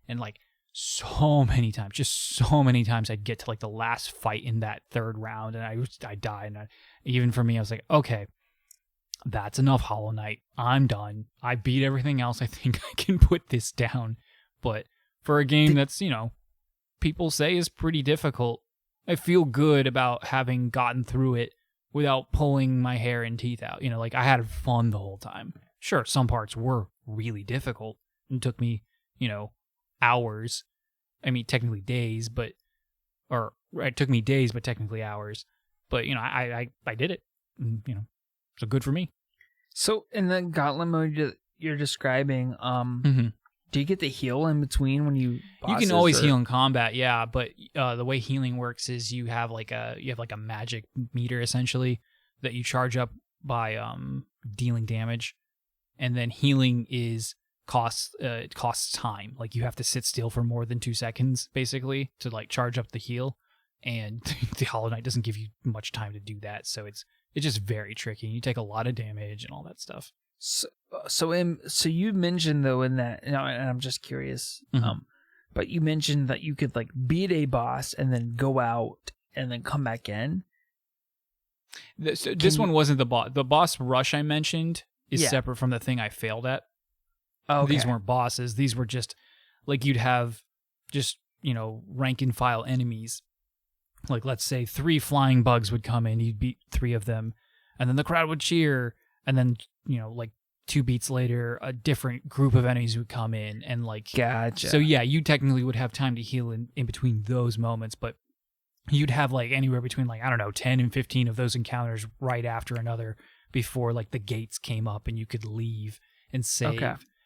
and like so many times I'd get to like the last fight in that third round and I die, and even for me I was like, okay, that's enough, Hollow Knight. I'm done. I beat everything else. I think I can put this down. But for a game that's, people say is pretty difficult, I feel good about having gotten through it without pulling my hair and teeth out. Like I had fun the whole time. Sure, some parts were really difficult and took me, hours. I mean, technically days, it took me days, but technically hours. But, I did it. And, so good for me. So in the gauntlet mode you're describing, do you get the heal in between when you bosses, you can always heal in combat, yeah, but the way healing works is you have like a magic meter essentially that you charge up by dealing damage, and then healing costs time. Like you have to sit still for more than 2 seconds basically to like charge up the heal, and the Hollow Knight doesn't give you much time to do that, so it's just very tricky. You take a lot of damage and all that stuff. So you mentioned though in that, and I'm just curious, but you mentioned that you could like beat a boss and then go out and then come back in. This one wasn't the boss. The boss rush I mentioned is separate from the thing I failed at. Okay. These weren't bosses. These were just like you'd have just rank and file enemies. Like let's say 3 flying bugs would come in, you'd beat 3 of them, and then the crowd would cheer, and then like 2 beats later a different group of enemies would come in, and like gotcha. So yeah, you technically would have time to heal in between those moments, but you'd have like anywhere between like 10 and 15 of those encounters right after another before like the gates came up and you could leave and save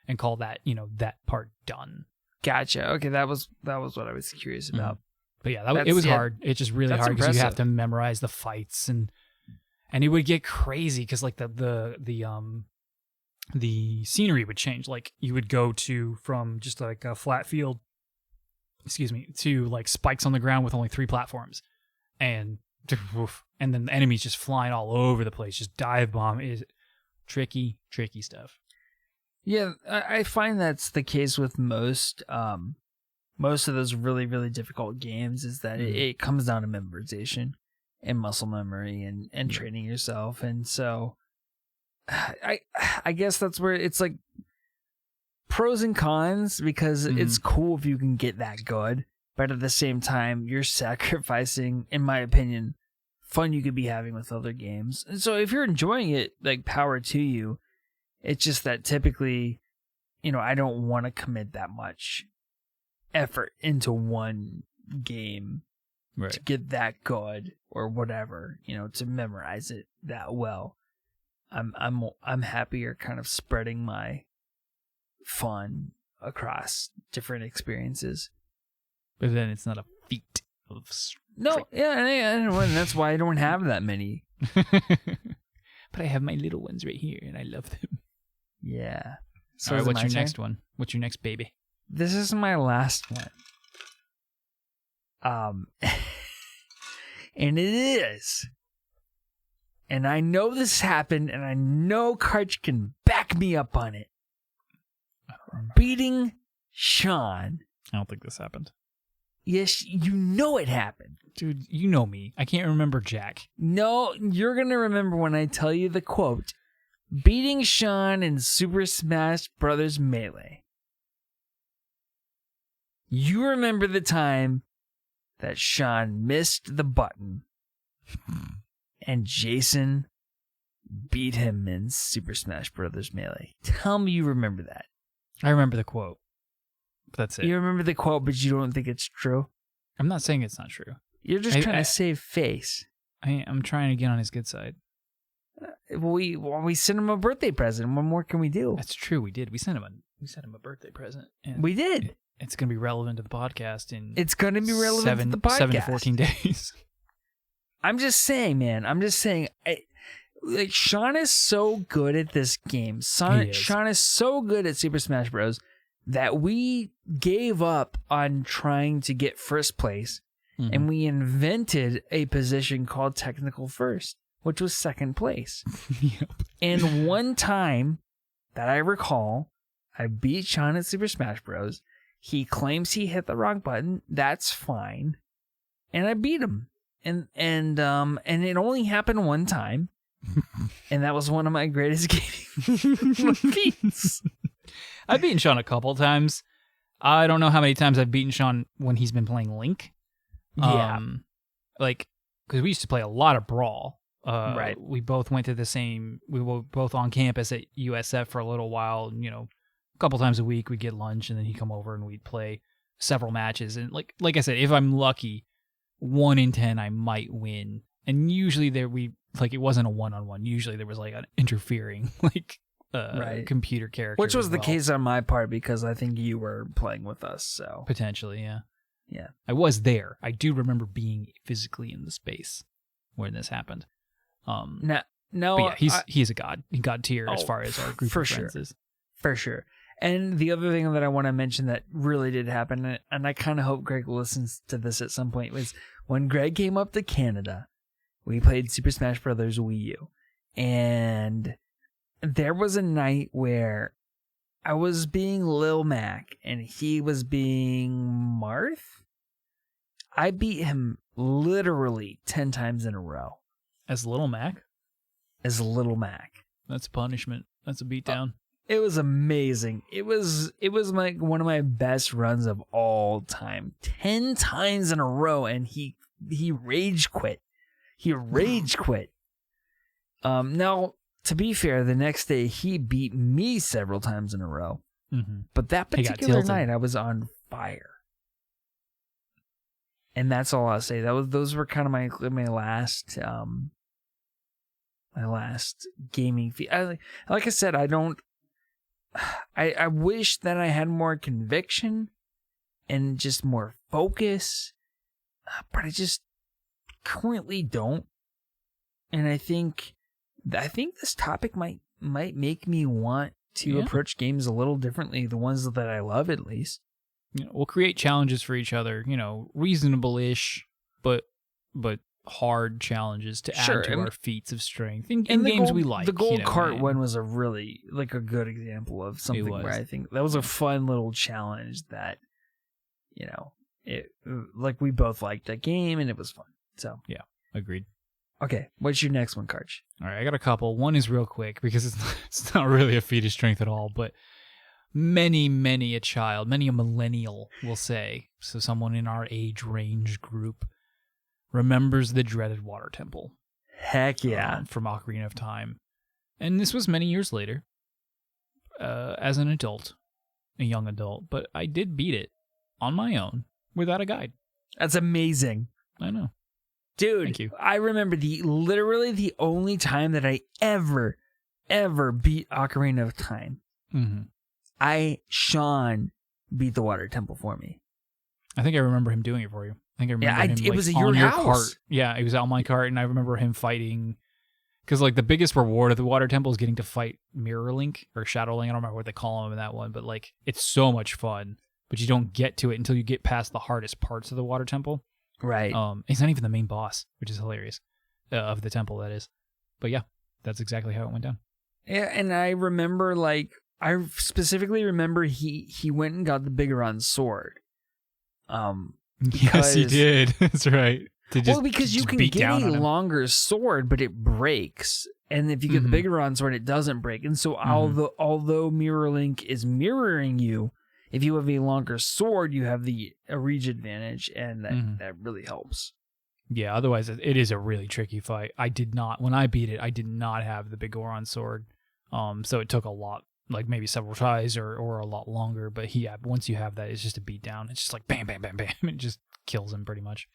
and call that that part done. Gotcha. Okay, that was what I was curious about. But yeah, it was hard. It's just really hard because you have to memorize the fights, and it would get crazy because like the scenery would change. Like you would go from just like a flat field, to like spikes on the ground with only 3 platforms, and then the enemies just flying all over the place. Just dive bomb is tricky stuff. Yeah, I find that's the case with most of those really, really difficult games is that it comes down to memorization and muscle memory and training yourself. And so I guess that's where it's like pros and cons, because it's cool if you can get that good, but at the same time, you're sacrificing, in my opinion, fun you could be having with other games. And so if you're enjoying it, like, power to you. It's just that typically, I don't want to commit that much effort into one game to get that good or whatever, to memorize it that well. I'm happier kind of spreading my fun across different experiences. But then it's not a feat of No, yeah, and that's why I don't have that many. But I have my little ones right here, and I love them. Yeah. So all right, what's your next one? What's your next baby? This is my last one. And it is. And I know this happened, and I know Karch can back me up on it. Beating Sean. I don't think this happened. Yes, you know it happened. Dude, you know me. I can't remember Jack. No, you're going to remember when I tell you the quote. Beating Sean in Super Smash Bros. Melee. You remember the time that Sean missed the button and Jason beat him in Super Smash Bros. Melee. Tell me you remember that. I remember the quote. That's it. You remember the quote, but you don't think it's true? I'm not saying it's not true. You're just trying to save face. I'm trying to get on his good side. We sent him a birthday present. What more can we do? That's true. We did. We sent him a birthday present. And we did. It's going to be relevant to the podcast in. It's going to be relevant to the podcast. 7 to 14 days. I'm just saying, man. I'm just saying. Like, Sean is so good at this game. Sean is so good at Super Smash Bros. That we gave up on trying to get first place, and we invented a position called technical first, which was second place. Yep. And one time that I recall, I beat Sean at Super Smash Bros. He claims he hit the wrong button. That's fine. And I beat him. And it only happened one time. And that was one of my greatest gaming feats. I've beaten Sean a couple times. I don't know how many times I've beaten Sean when he's been playing Link. Yeah. Like, because we used to play a lot of Brawl. Right. We both went to we were both on campus at USF for a little while. And, a couple times a week we'd get lunch, and then he'd come over and we'd play several matches. And like I said, if I'm lucky, 1 in 10 I might win. And usually it wasn't a 1-on-1. Usually there was like an interfering computer character, which was the case on my part because I think you were playing with us. So potentially, yeah. I was there. I do remember being physically in the space when this happened. No, but yeah, he's a god. God tier as far as our group of friends is. For sure. And the other thing that I want to mention that really did happen, and I kind of hope Greg listens to this at some point, was when Greg came up to Canada, we played Super Smash Bros. Wii U, and there was a night where I was being Lil Mac and he was being Marth. I beat him literally 10 times in a row. As Little Mac? As Little Mac. That's punishment. That's a beatdown. It was amazing. It was like one of my best runs of all time. 10 times in a row, and he rage quit. He rage quit. Now, to be fair, the next day he beat me several times in a row. Mm-hmm. But that particular night, I was on fire. And that's all I'll say. Those were kind of my last gaming feat. Like I said, I wish that I had more conviction and just more focus. but I just currently don't. And I think this topic might make me want to approach games a little differently, the ones that I love at least. We'll create challenges for each other, reasonable-ish, but hard challenges to add to our feats of strength in games we like. The gold cart one was a really a good example of something where I think that was a fun little challenge that, we both liked that game and it was fun. So yeah, agreed. Okay, what's your next one, Karch? All right, I got a couple. One is real quick because it's not really a feat of strength at all, but many a millennial will say, so someone in our age range group remembers the dreaded water temple. Heck yeah. From Ocarina of Time. And this was many years later, as an adult, a young adult, but I did beat it on my own without a guide. That's amazing. I know. Dude, thank you. I remember literally the only time that I ever beat Ocarina of Time. Mm-hmm. Sean beat the water temple for me. I think I remember him doing it for you. I think I remember him. It was at on your cart. house. Yeah, it was on my cart, and I remember him fighting. Because the biggest reward of the water temple is getting to fight Mirror Link or Shadow Link. I don't remember what they call him in that one, but it's so much fun. But you don't get to it until you get past the hardest parts of the water temple. Right. He's not even the main boss, which is hilarious, of the temple, that is. But yeah, that's exactly how it went down. Yeah, and I remember, I specifically remember he went and got the Bigoron sword. Yes, he did. That's right. Because you can get a longer sword, but it breaks. And if you get the Bigoron sword, it doesn't break. And so although Mirror Link is mirroring you, if you have a longer sword, you have a reach advantage, and that really helps. Yeah, otherwise it is a really tricky fight. When I beat it, I did not have the Bigoron sword. So it took a lot, maybe several tries or a lot longer. But once you have that, it's just a beat down. It's just bam, bam, bam, bam. It just kills him pretty much.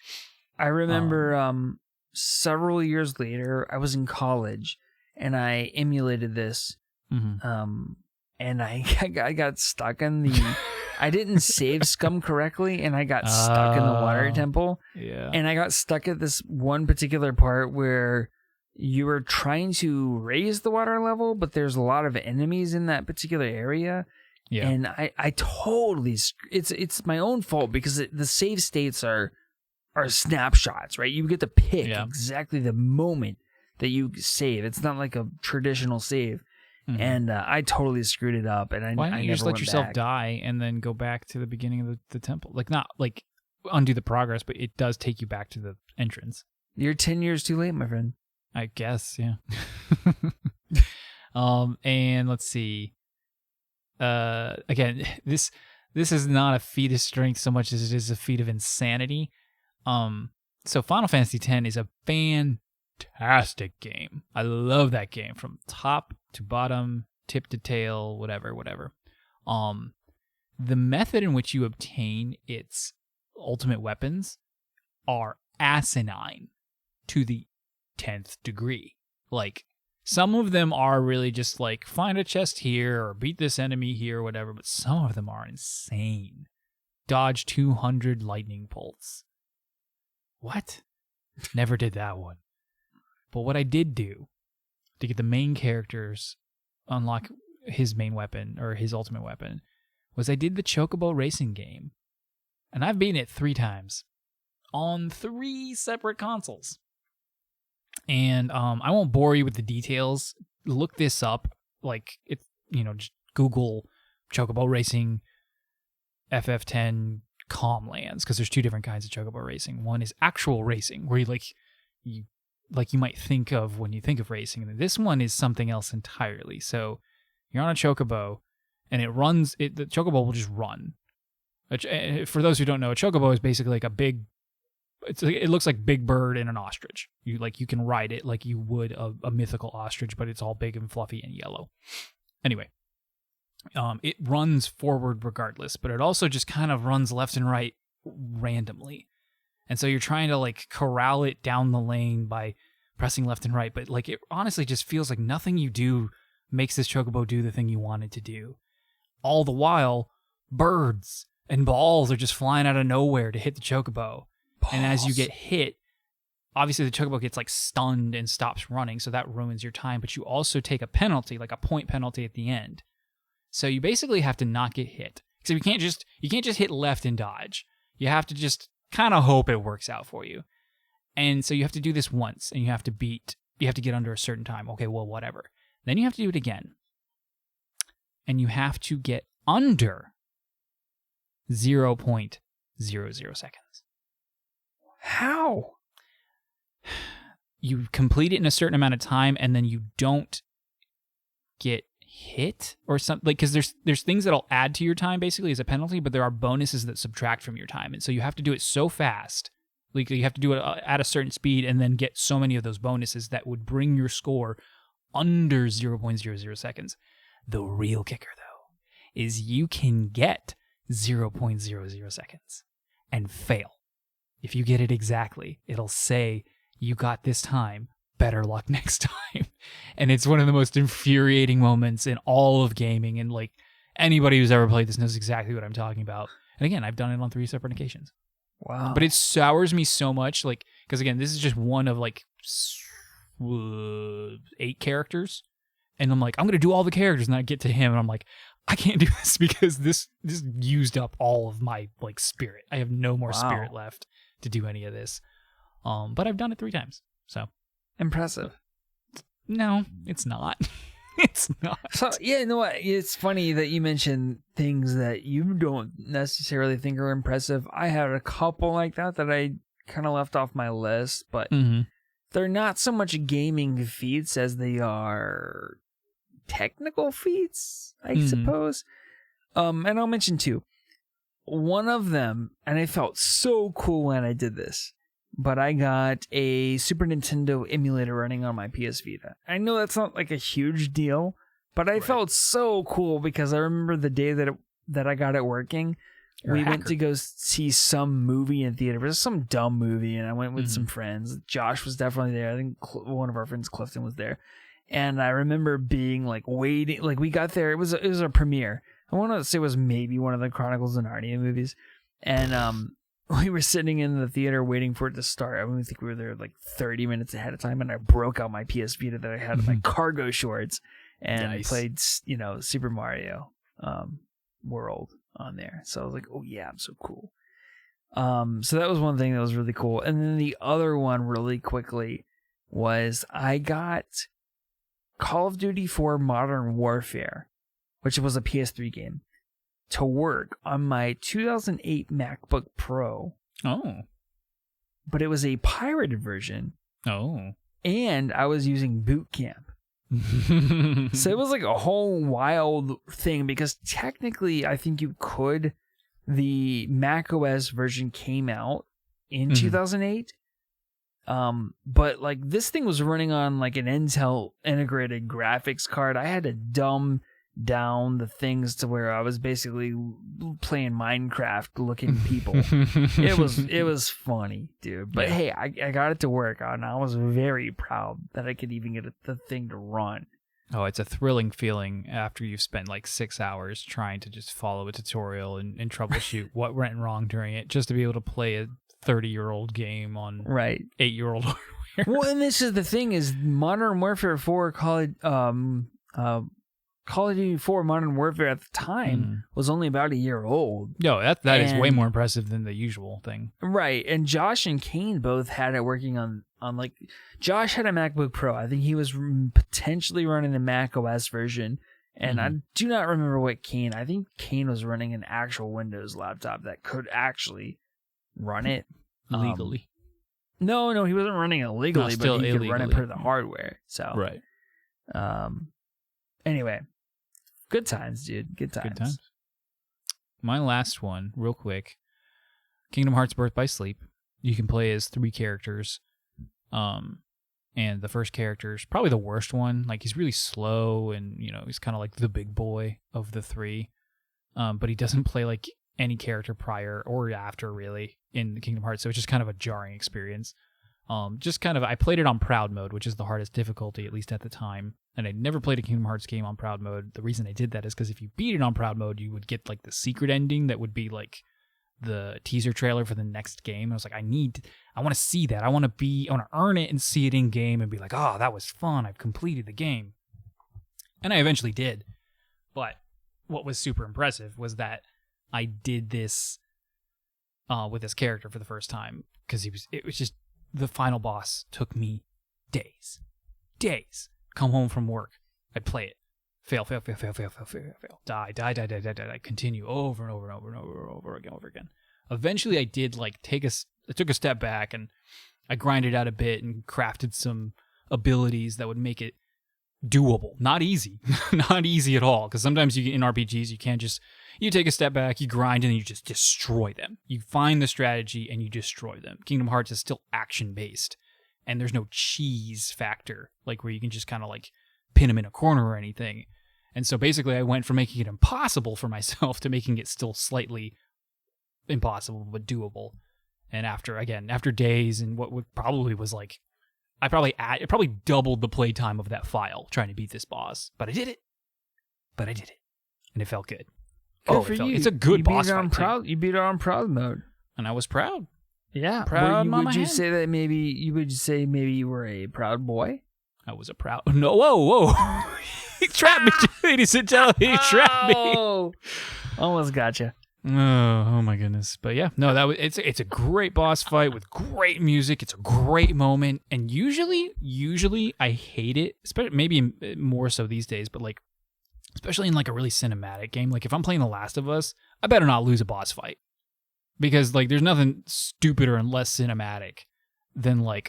I remember several years later, I was in college, and I emulated this. And I got stuck in the... I didn't save Scum correctly, and I got stuck in the water temple. Yeah. And I got stuck at this one particular part where you were trying to raise the water level, but there's a lot of enemies in that particular area. Yeah. And I totally... It's my own fault because the save states are snapshots, right? You get to pick exactly the moment that you save. It's not like a traditional save. And I totally screwed it up. And why don't you just let yourself die and then go back to the beginning of the temple? Not undo the progress, but it does take you back to the entrance. You're 10 years too late, my friend. I guess, yeah. And let's see. Again, this is not a feat of strength so much as it is a feat of insanity. So Final Fantasy X is a fantastic game. I love that game from top to bottom, tip to tail, whatever. The method in which you obtain its ultimate weapons are asinine to the 10th degree. Some of them are really just find a chest here or beat this enemy here or whatever, but some of them are insane. Dodge 200 lightning bolts. What? Never did that one. But what I did do to get the main characters unlock his main weapon or his ultimate weapon was I did the Chocobo racing game. And I've beaten it 3 times on 3 separate consoles. And I won't bore you with the details. Look this up. Just Google Chocobo racing FF10 Calmlands, because there's 2 different kinds of Chocobo racing. One is actual racing, where you might think of when you think of racing, and this one is something else entirely. So you're on a Chocobo, and the Chocobo will just run. For those who don't know, a Chocobo is basically a big... It looks like Big Bird and an ostrich. You can ride it like you would a mythical ostrich, but it's all big and fluffy and yellow. Anyway, it runs forward regardless, but it also just kind of runs left and right randomly. And so you're trying to corral it down the lane by pressing left and right, but it honestly just feels like nothing you do makes this Chocobo do the thing you want it to do. All the while, birds and balls are just flying out of nowhere to hit the Chocobo. And as you get hit, obviously the chocobo gets like stunned and stops running, so that ruins your time. But you also take a penalty, like a point penalty at the end. So you basically have to not get hit. So you can't just hit left and dodge. You have to just kind of hope it works out for you. And so you have to do this once, and you have to get under a certain time. Okay, well, whatever. Then you have to do it again. And you have to get under 0.00 seconds. How? You complete it in a certain amount of time, and then you don't get hit or something. Like, because there's things that'll add to your time basically as a penalty, but there are bonuses that subtract from your time, and so you have to do it so fast. Like, you have to do it at a certain speed, and then get so many of those bonuses that would bring your score under 0.00 seconds. The real kicker, though, is you can get 0.00 seconds and fail. If you get it exactly, it'll say, you got this time, better luck next time. And it's one of the most infuriating moments in all of gaming. And like, anybody who's ever played this knows exactly what I'm talking about. And again, I've done it on 3 separate occasions. Wow. But it sours me so much, like, because again, this is just one of like 8 characters. And I'm like, I'm going to do all the characters. And I get to him and I'm like, I can't do this because this used up all of my like spirit. I have no more spirit left to do any of this. But I've done it 3 times. So impressive. No, it's not. It's not. So yeah, you know what? It's funny that you mentioned things that you don't necessarily think are impressive. I had a couple like that I kind of left off my list, but they're not so much gaming feats as they are technical feats, I suppose. And I'll mention 2. One of them, and I felt so cool when I did this, but I got a Super Nintendo emulator running on my PS Vita. I know that's not like a huge deal, but I felt so cool because I remember the day that I got it working. We went to go see some movie in theater. It was some dumb movie, and I went with some friends. Josh was definitely there. I think one of our friends, Clifton, was there. And I remember being like waiting. Like, we got there. It was a premiere. I want to say it was maybe one of the Chronicles of Narnia movies. And we were sitting in the theater waiting for it to start. I think we were there like 30 minutes ahead of time, and I broke out my PS Vita that I had in my cargo shorts and played, Super Mario World on there. So I was like, oh yeah, I'm so cool. So that was one thing that was really cool. And then the other one really quickly was I got Call of Duty 4 Modern Warfare, which was a PS3 game, to work on my 2008 MacBook Pro. Oh. But it was a pirated version. Oh. And I was using Boot Camp. So it was like a whole wild thing because technically I think you could. The Mac OS version came out in 2008. But like this thing was running on like an Intel integrated graphics card. I had to dumb down the things to where I was basically playing Minecraft looking people. It was funny, dude. But hey, I got it to work and I was very proud that I could even get the thing to run. Oh, it's a thrilling feeling after you've spent like 6 hours trying to just follow a tutorial and troubleshoot what went wrong during it, just to be able to play a 30-year-old game on 8-year-old hardware. Well, and this is the thing: is Modern Warfare 4 Call of Duty 4 Modern Warfare at the time was only about a year old. No, that is way more impressive than the usual thing. Right, and Josh and Kane both had it working on like, Josh had a MacBook Pro. I think he was potentially running the Mac OS version, and I do not remember what Kane. I think Kane was running an actual Windows laptop that could actually run it legally. No, he wasn't running it legally, but he could run it per the hardware. So right. Anyway, good times, dude. Good times. My last one, real quick. Kingdom Hearts Birth by Sleep. You can play as 3 characters. And the first character is probably the worst one. Like, he's really slow and, he's kind of like the big boy of the 3. But he doesn't play like any character prior or after, really, in Kingdom Hearts. So it's just kind of a jarring experience. I played it on Proud Mode, which is the hardest difficulty, at least at the time. And I never played a Kingdom Hearts game on Proud Mode. The reason I did that is because if you beat it on Proud Mode, you would get like the secret ending that would be like the teaser trailer for the next game. I was like, I want to see that. I want to earn it and see it in game and be like, oh, that was fun. I've completed the game. And I eventually did. But what was super impressive was that I did this with this character for the first time, because it was just, the final boss took me days. Come home from work, I'd play it. Fail. Die. Continue over and over again. Eventually I did I took a step back and I grinded out a bit and crafted some abilities that would make it doable. Not easy. Not easy at all. Because sometimes in RPGs, you can't just, you take a step back, you grind, and then you just destroy them. You find the strategy and you destroy them. Kingdom Hearts is still action-based. And there's no cheese factor, where you can just kind of pin them in a corner or anything. And so basically I went from making it impossible for myself to making it still slightly impossible but doable. And after days and what probably was it probably doubled the playtime of that file trying to beat this boss. But I did it. And it felt good. Good for you. It's a good boss fight. You beat it on proud mode. And I was proud. Yeah. Proud would you say that maybe you were a proud boy? I was a proud... No, whoa. He trapped me, ladies and gentlemen. He trapped me. Almost gotcha. Oh my goodness. But yeah, no, it's a great boss fight with great music. It's a great moment. And usually I hate it, especially maybe more so these days, but especially in a really cinematic game. If I'm playing The Last of Us, I better not lose a boss fight. Because there's nothing stupider and less cinematic than I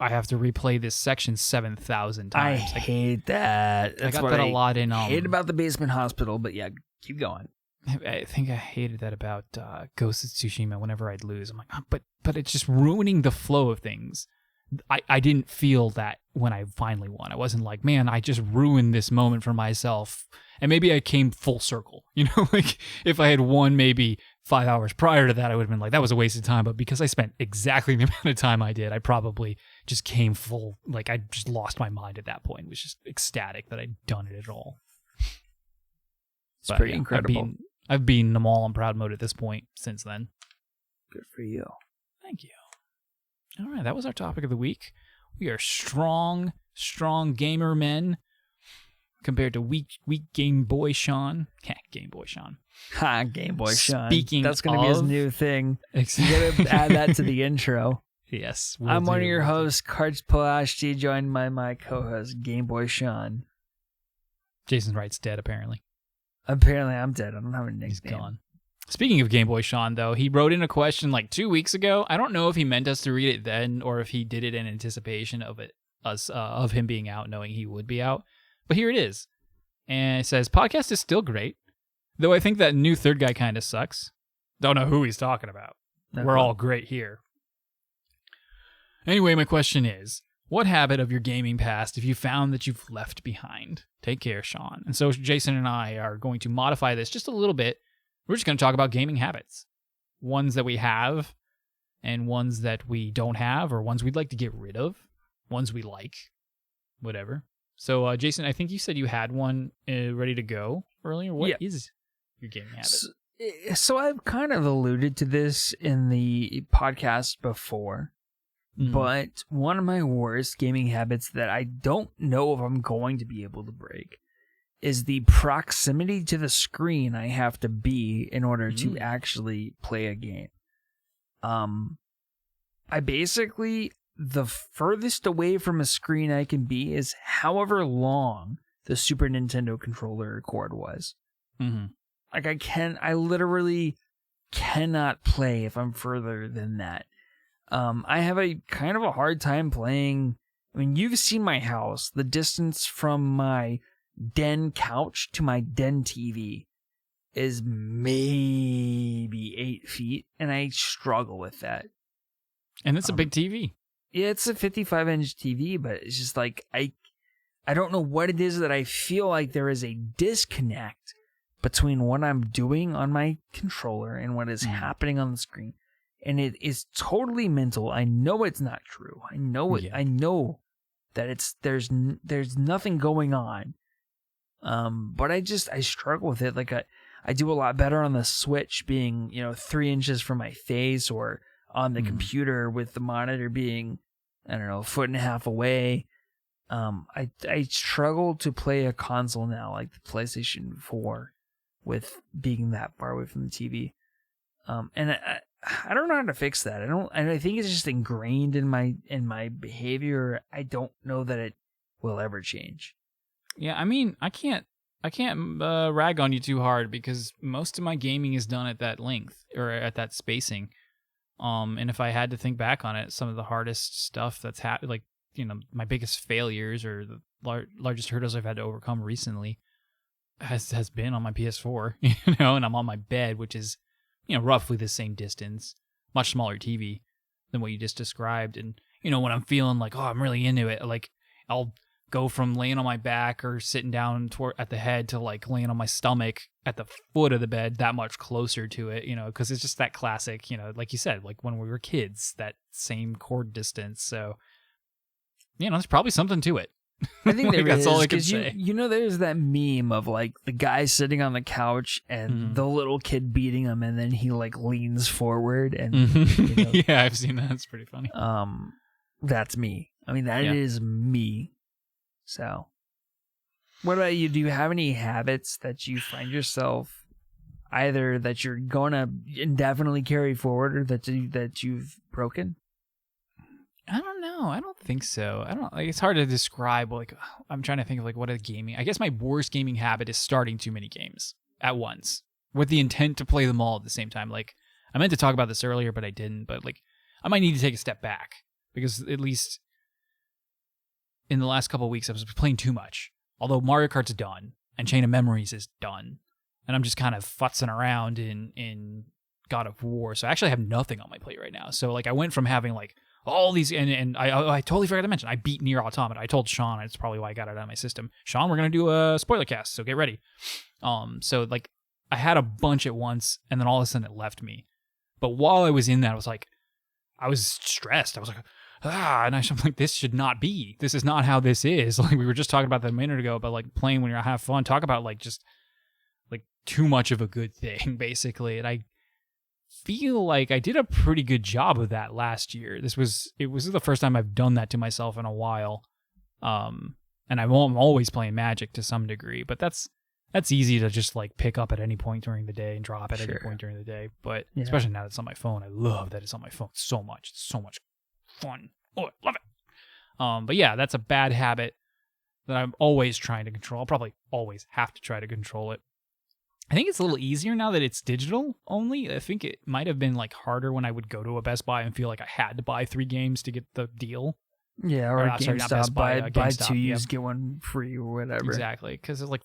have to replay this section 7,000 times. I hate that. That's I got that a lot in. Hate about the basement hospital, but yeah, keep going. I think I hated that about Ghost of Tsushima. Whenever I'd lose, I'm like, but it's just ruining the flow of things. I didn't feel that when I finally won. I wasn't like, man, I just ruined this moment for myself. And maybe I came full circle. If I had won maybe 5 hours prior to that, I would have been like, that was a waste of time. But because I spent exactly the amount of time I did, I probably just came full, I just lost my mind at that point. It was just ecstatic that I'd done it at all. It's pretty incredible. I've beaten them all in proud mode at this point since then. Good for you. Thank you. All right, that was our topic of the week. We are strong gamer men compared to weak Game Boy Sean. Game Boy Sean. Ha, Game Boy Sean. Speaking That's going to be his new thing. You got to add that to the intro. Yes. I'm one of your hosts, Karch Palashti, joined by my co-host, Game Boy Sean. Jason Wright's dead, apparently. Apparently, I'm dead. I don't have a nickname. He's gone. Speaking of Game Boy Sean, though, he wrote in a question 2 weeks ago. I don't know if he meant us to read it then or if he did it in anticipation of him being out, knowing he would be out. But here it is. And it says, podcast is still great, though I think that new third guy kind of sucks. Don't know who he's talking about. Okay. We're all great here. Anyway, my question is, what habit of your gaming past have you found that you've left behind? Take care, Sean. And so Jason and I are going to modify this just a little bit. We're just going to talk about gaming habits. Ones that we have and ones that we don't have, or ones we'd like to get rid of, ones we like, whatever. So, Jason, I think you said you had one ready to go earlier. What is your gaming habit? So I've kind of alluded to this in the podcast before, but one of my worst gaming habits that I don't know if I'm going to be able to break is the proximity to the screen I have to be in order to actually play a game. I basically, the furthest away from a screen I can be is however long the Super Nintendo controller cord was. Mm-hmm. I literally cannot play if I'm further than that. I have a kind of a hard time playing. I mean, you've seen my house. The distance from my den couch to my den TV is maybe 8 feet, and I struggle with that. And it's a big TV. Yeah, it's a 55-inch TV, but it's just I don't know what it is that I feel like there is a disconnect between what I'm doing on my controller and what is happening on the screen. And it is totally mental. I know it's not true. I know it. Yeah. I know that there's nothing going on. But I struggle with it. I do a lot better on the Switch being, 3 inches from my face, or on the computer with the monitor being, I don't know, a foot and a half away. I struggle to play a console now, like the PlayStation 4, with being that far away from the TV. And I don't know how to fix that. I think it's just ingrained in my behavior. I don't know that it will ever change. Yeah, I mean, I can't rag on you too hard, because most of my gaming is done at that length, or at that spacing. And if I had to think back on it, some of the hardest stuff that's happened, like, my biggest failures or the largest hurdles I've had to overcome recently has been on my PS4, and I'm on my bed, which is, roughly the same distance, much smaller TV than what you just described. And, when I'm feeling like, oh, I'm really into it, like, I'll go from laying on my back or sitting down at the head to like laying on my stomach at the foot of the bed, that much closer to it, because it's just that classic, like you said, like when we were kids, that same cord distance. So, there's probably something to it. I think like, there that's is, all I can 'cause say. There's that meme of like the guy sitting on the couch and the little kid beating him, and then he like leans forward and Yeah, I've seen that. It's pretty funny. That's me. I mean, that is me. So, what about you? Do you have any habits that you find yourself either that you're gonna indefinitely carry forward, or that you've broken? I don't know. I don't think so. It's hard to describe. Like, I'm trying to think of like what a gaming. I guess my worst gaming habit is starting too many games at once with the intent to play them all at the same time. Like, I meant to talk about this earlier, but I didn't. But like, I might need to take a step back, because at least in the last couple of weeks, I was playing too much. Although Mario Kart's done and Chain of Memories is done, and I'm just kind of futzing around in God of War. So I actually have nothing on my plate right now. So like, I went from having like all these, and I totally forgot to mention, I beat Nier Automata. I told Sean, it's probably why I got it out of my system. Sean, we're gonna do a spoiler cast, so get ready. So like, I had a bunch at once, and then all of a sudden it left me. But while I was in that, I was stressed. I was like, and I'm like, this should not be. This is not how this is. Like, we were just talking about that a minute ago, but like playing when you're having fun. Talk about like just like too much of a good thing, basically. And I feel like I did a pretty good job of that last year. This was the first time I've done that to myself in a while. And I'm always playing Magic to some degree, but that's easy to just like pick up at any point during the day and drop at any point during the day. But especially now that it's on my phone, I love that it's on my phone so much. It's so much fun. Oh, I love it. But yeah, that's a bad habit that I'm always trying to control. I'll probably always have to try to control it. I think it's a little easier now that it's digital only. I think it might have been like harder when I would go to a Best Buy and feel like I had to buy 3 games to get the deal. Yeah, or not GameStop, Best Buy, buy GameStop, 2 used, get 1 free, or whatever. Exactly, because it's like,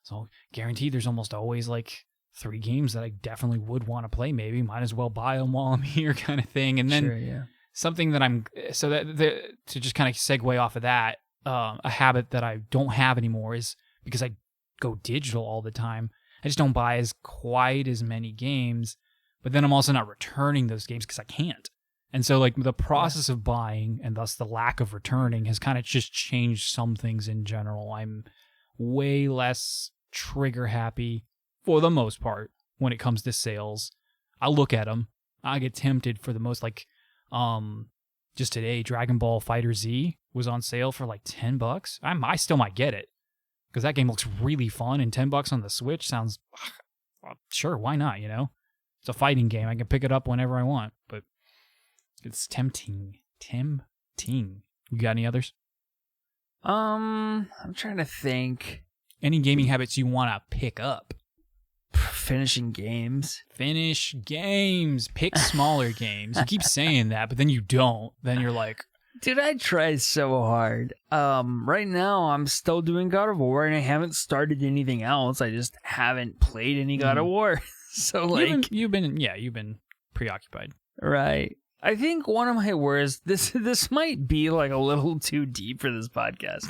so guaranteed there's almost always like 3 games that I definitely would want to play. Maybe might as well buy them while I'm here, kind of thing. And then something that to just kind of segue off of that, a habit that I don't have anymore is because I go digital all the time. I just don't buy quite as many games, but then I'm also not returning those games because I can't. And so like the process of buying, and thus the lack of returning, has kind of just changed some things in general. I'm way less trigger happy for the most part when it comes to sales. I look at them. I get tempted for the most, like, just today, Dragon Ball Fighter Z was on sale for like $10. I still might get it, because that game looks really fun, and $10 on the Switch sounds, sure, why not, It's a fighting game. I can pick it up whenever I want, but it's tempting. You got any others? I'm trying to think. Any gaming habits you want to pick up? Finishing games. Finish games. Pick smaller games. You keep saying that, but then you don't. Then you're like, dude, I try so hard. Right now I'm still doing God of War, and I haven't started anything else. I just haven't played any God of War. So like, you've been preoccupied. Right. I think one of my worst, this might be like a little too deep for this podcast.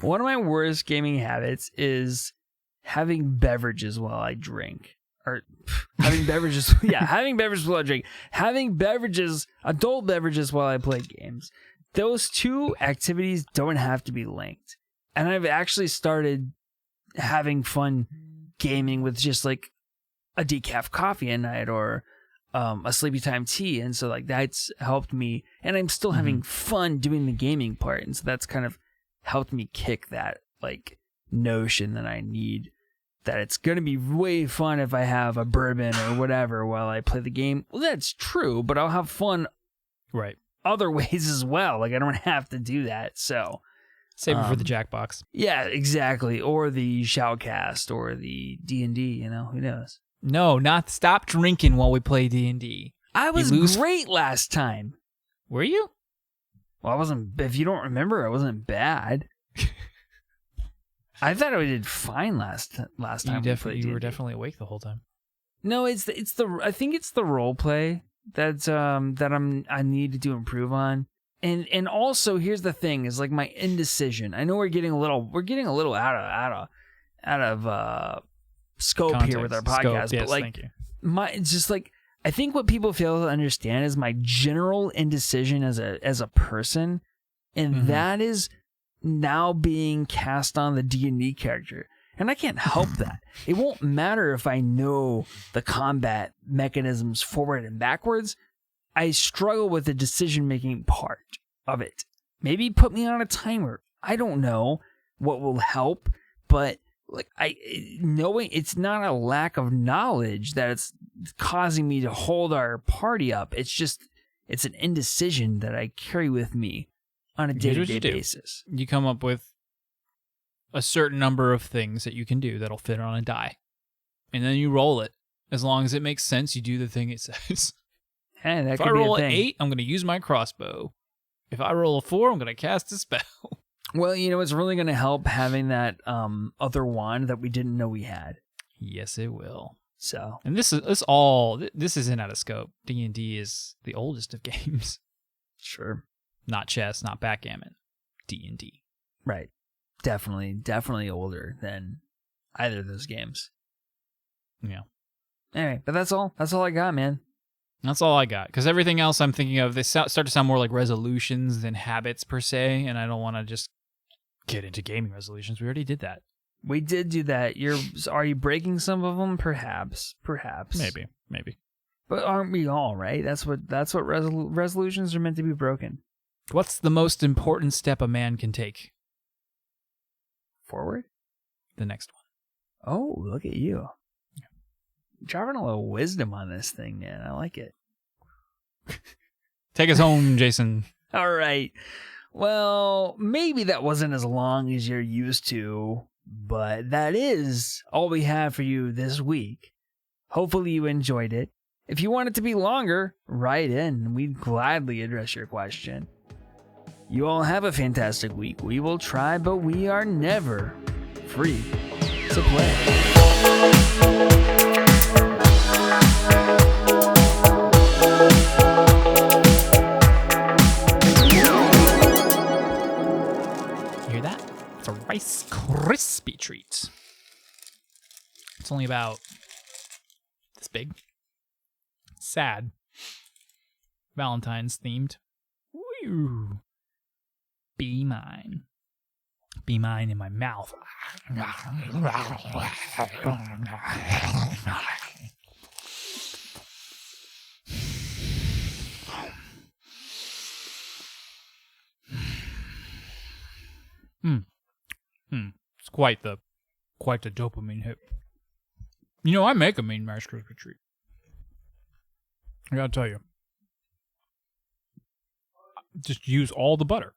One of my worst gaming habits is having beverages while I drink. Or having beverages, having beverages while I drink. Having beverages, adult beverages while I play games. Those two activities don't have to be linked. And I've actually started having fun gaming with just like a decaf coffee at night or a sleepy time tea. And so like that's helped me. And I'm still having fun doing the gaming part. And so that's kind of helped me kick that like notion that I need, that it's going to be way fun if I have a bourbon or whatever while I play the game. Well, that's true, but I'll have fun Right. other ways as well. Like I don't have to do that. So Save it for the Jackbox. yeah, exactly. Or the Shoutcast or the D&D, who knows? No, not stop drinking while we play D&D. I was great last time. Were you? Well, I wasn't, if you don't remember, I wasn't bad. I thought I did fine last time. You were definitely awake the whole time. No, I think it's the role play that I need to improve on. And also here's the thing is like my indecision. I know we're getting a little out of scope Context. here with our podcast, Scope, yes, but like thank you. it's just like I think what people fail to understand is my general indecision as a person, and that is now being cast on the D&D character. And I can't help that. It won't matter if I know the combat mechanisms forward and backwards. I struggle with the decision-making part of it. Maybe put me on a timer. I don't know what will help, but like knowing it's not a lack of knowledge that it's causing me to hold our party up. It's an indecision that I carry with me on a day-to-day basis. You come up with a certain number of things that you can do that'll fit on a die. And then you roll it. As long as it makes sense, you do the thing it says. Hey, that if could I be roll a an thing. 8, I'm going to use my crossbow. If I roll a 4, I'm going to cast a spell. Well, it's really going to help having that other wand that we didn't know we had. Yes, it will. So, and this isn't out of scope. D&D is the oldest of games. Sure. Not chess, not backgammon. D&D. Right. Definitely older than either of those games. Yeah. Anyway, but that's all. That's all I got, man. That's all I got. Because everything else I'm thinking of, they start to sound more like resolutions than habits per se, and I don't want to just get into gaming resolutions. We already did that. We did do that. Are you breaking some of them? Perhaps. Maybe. But aren't we all, right? That's what resolutions are meant to be broken. What's the most important step a man can take? Forward? The next one. Oh, look at you. Dropping a little wisdom on this thing, man. I like it. Take us home, Jason. All right. Well, maybe that wasn't as long as you're used to, but that is all we have for you this week. Hopefully you enjoyed it. If you want it to be longer, write in. We'd gladly address your question. You all have a fantastic week. We will try, but we are never free to play. Hear that? It's a Rice Krispie treat. It's only about this big. Sad. Valentine's themed. Woo. Be mine. Be mine in my mouth. It's quite the dopamine hit. I make a mean Rice Krispie treat. I gotta tell you. Just use all the butter.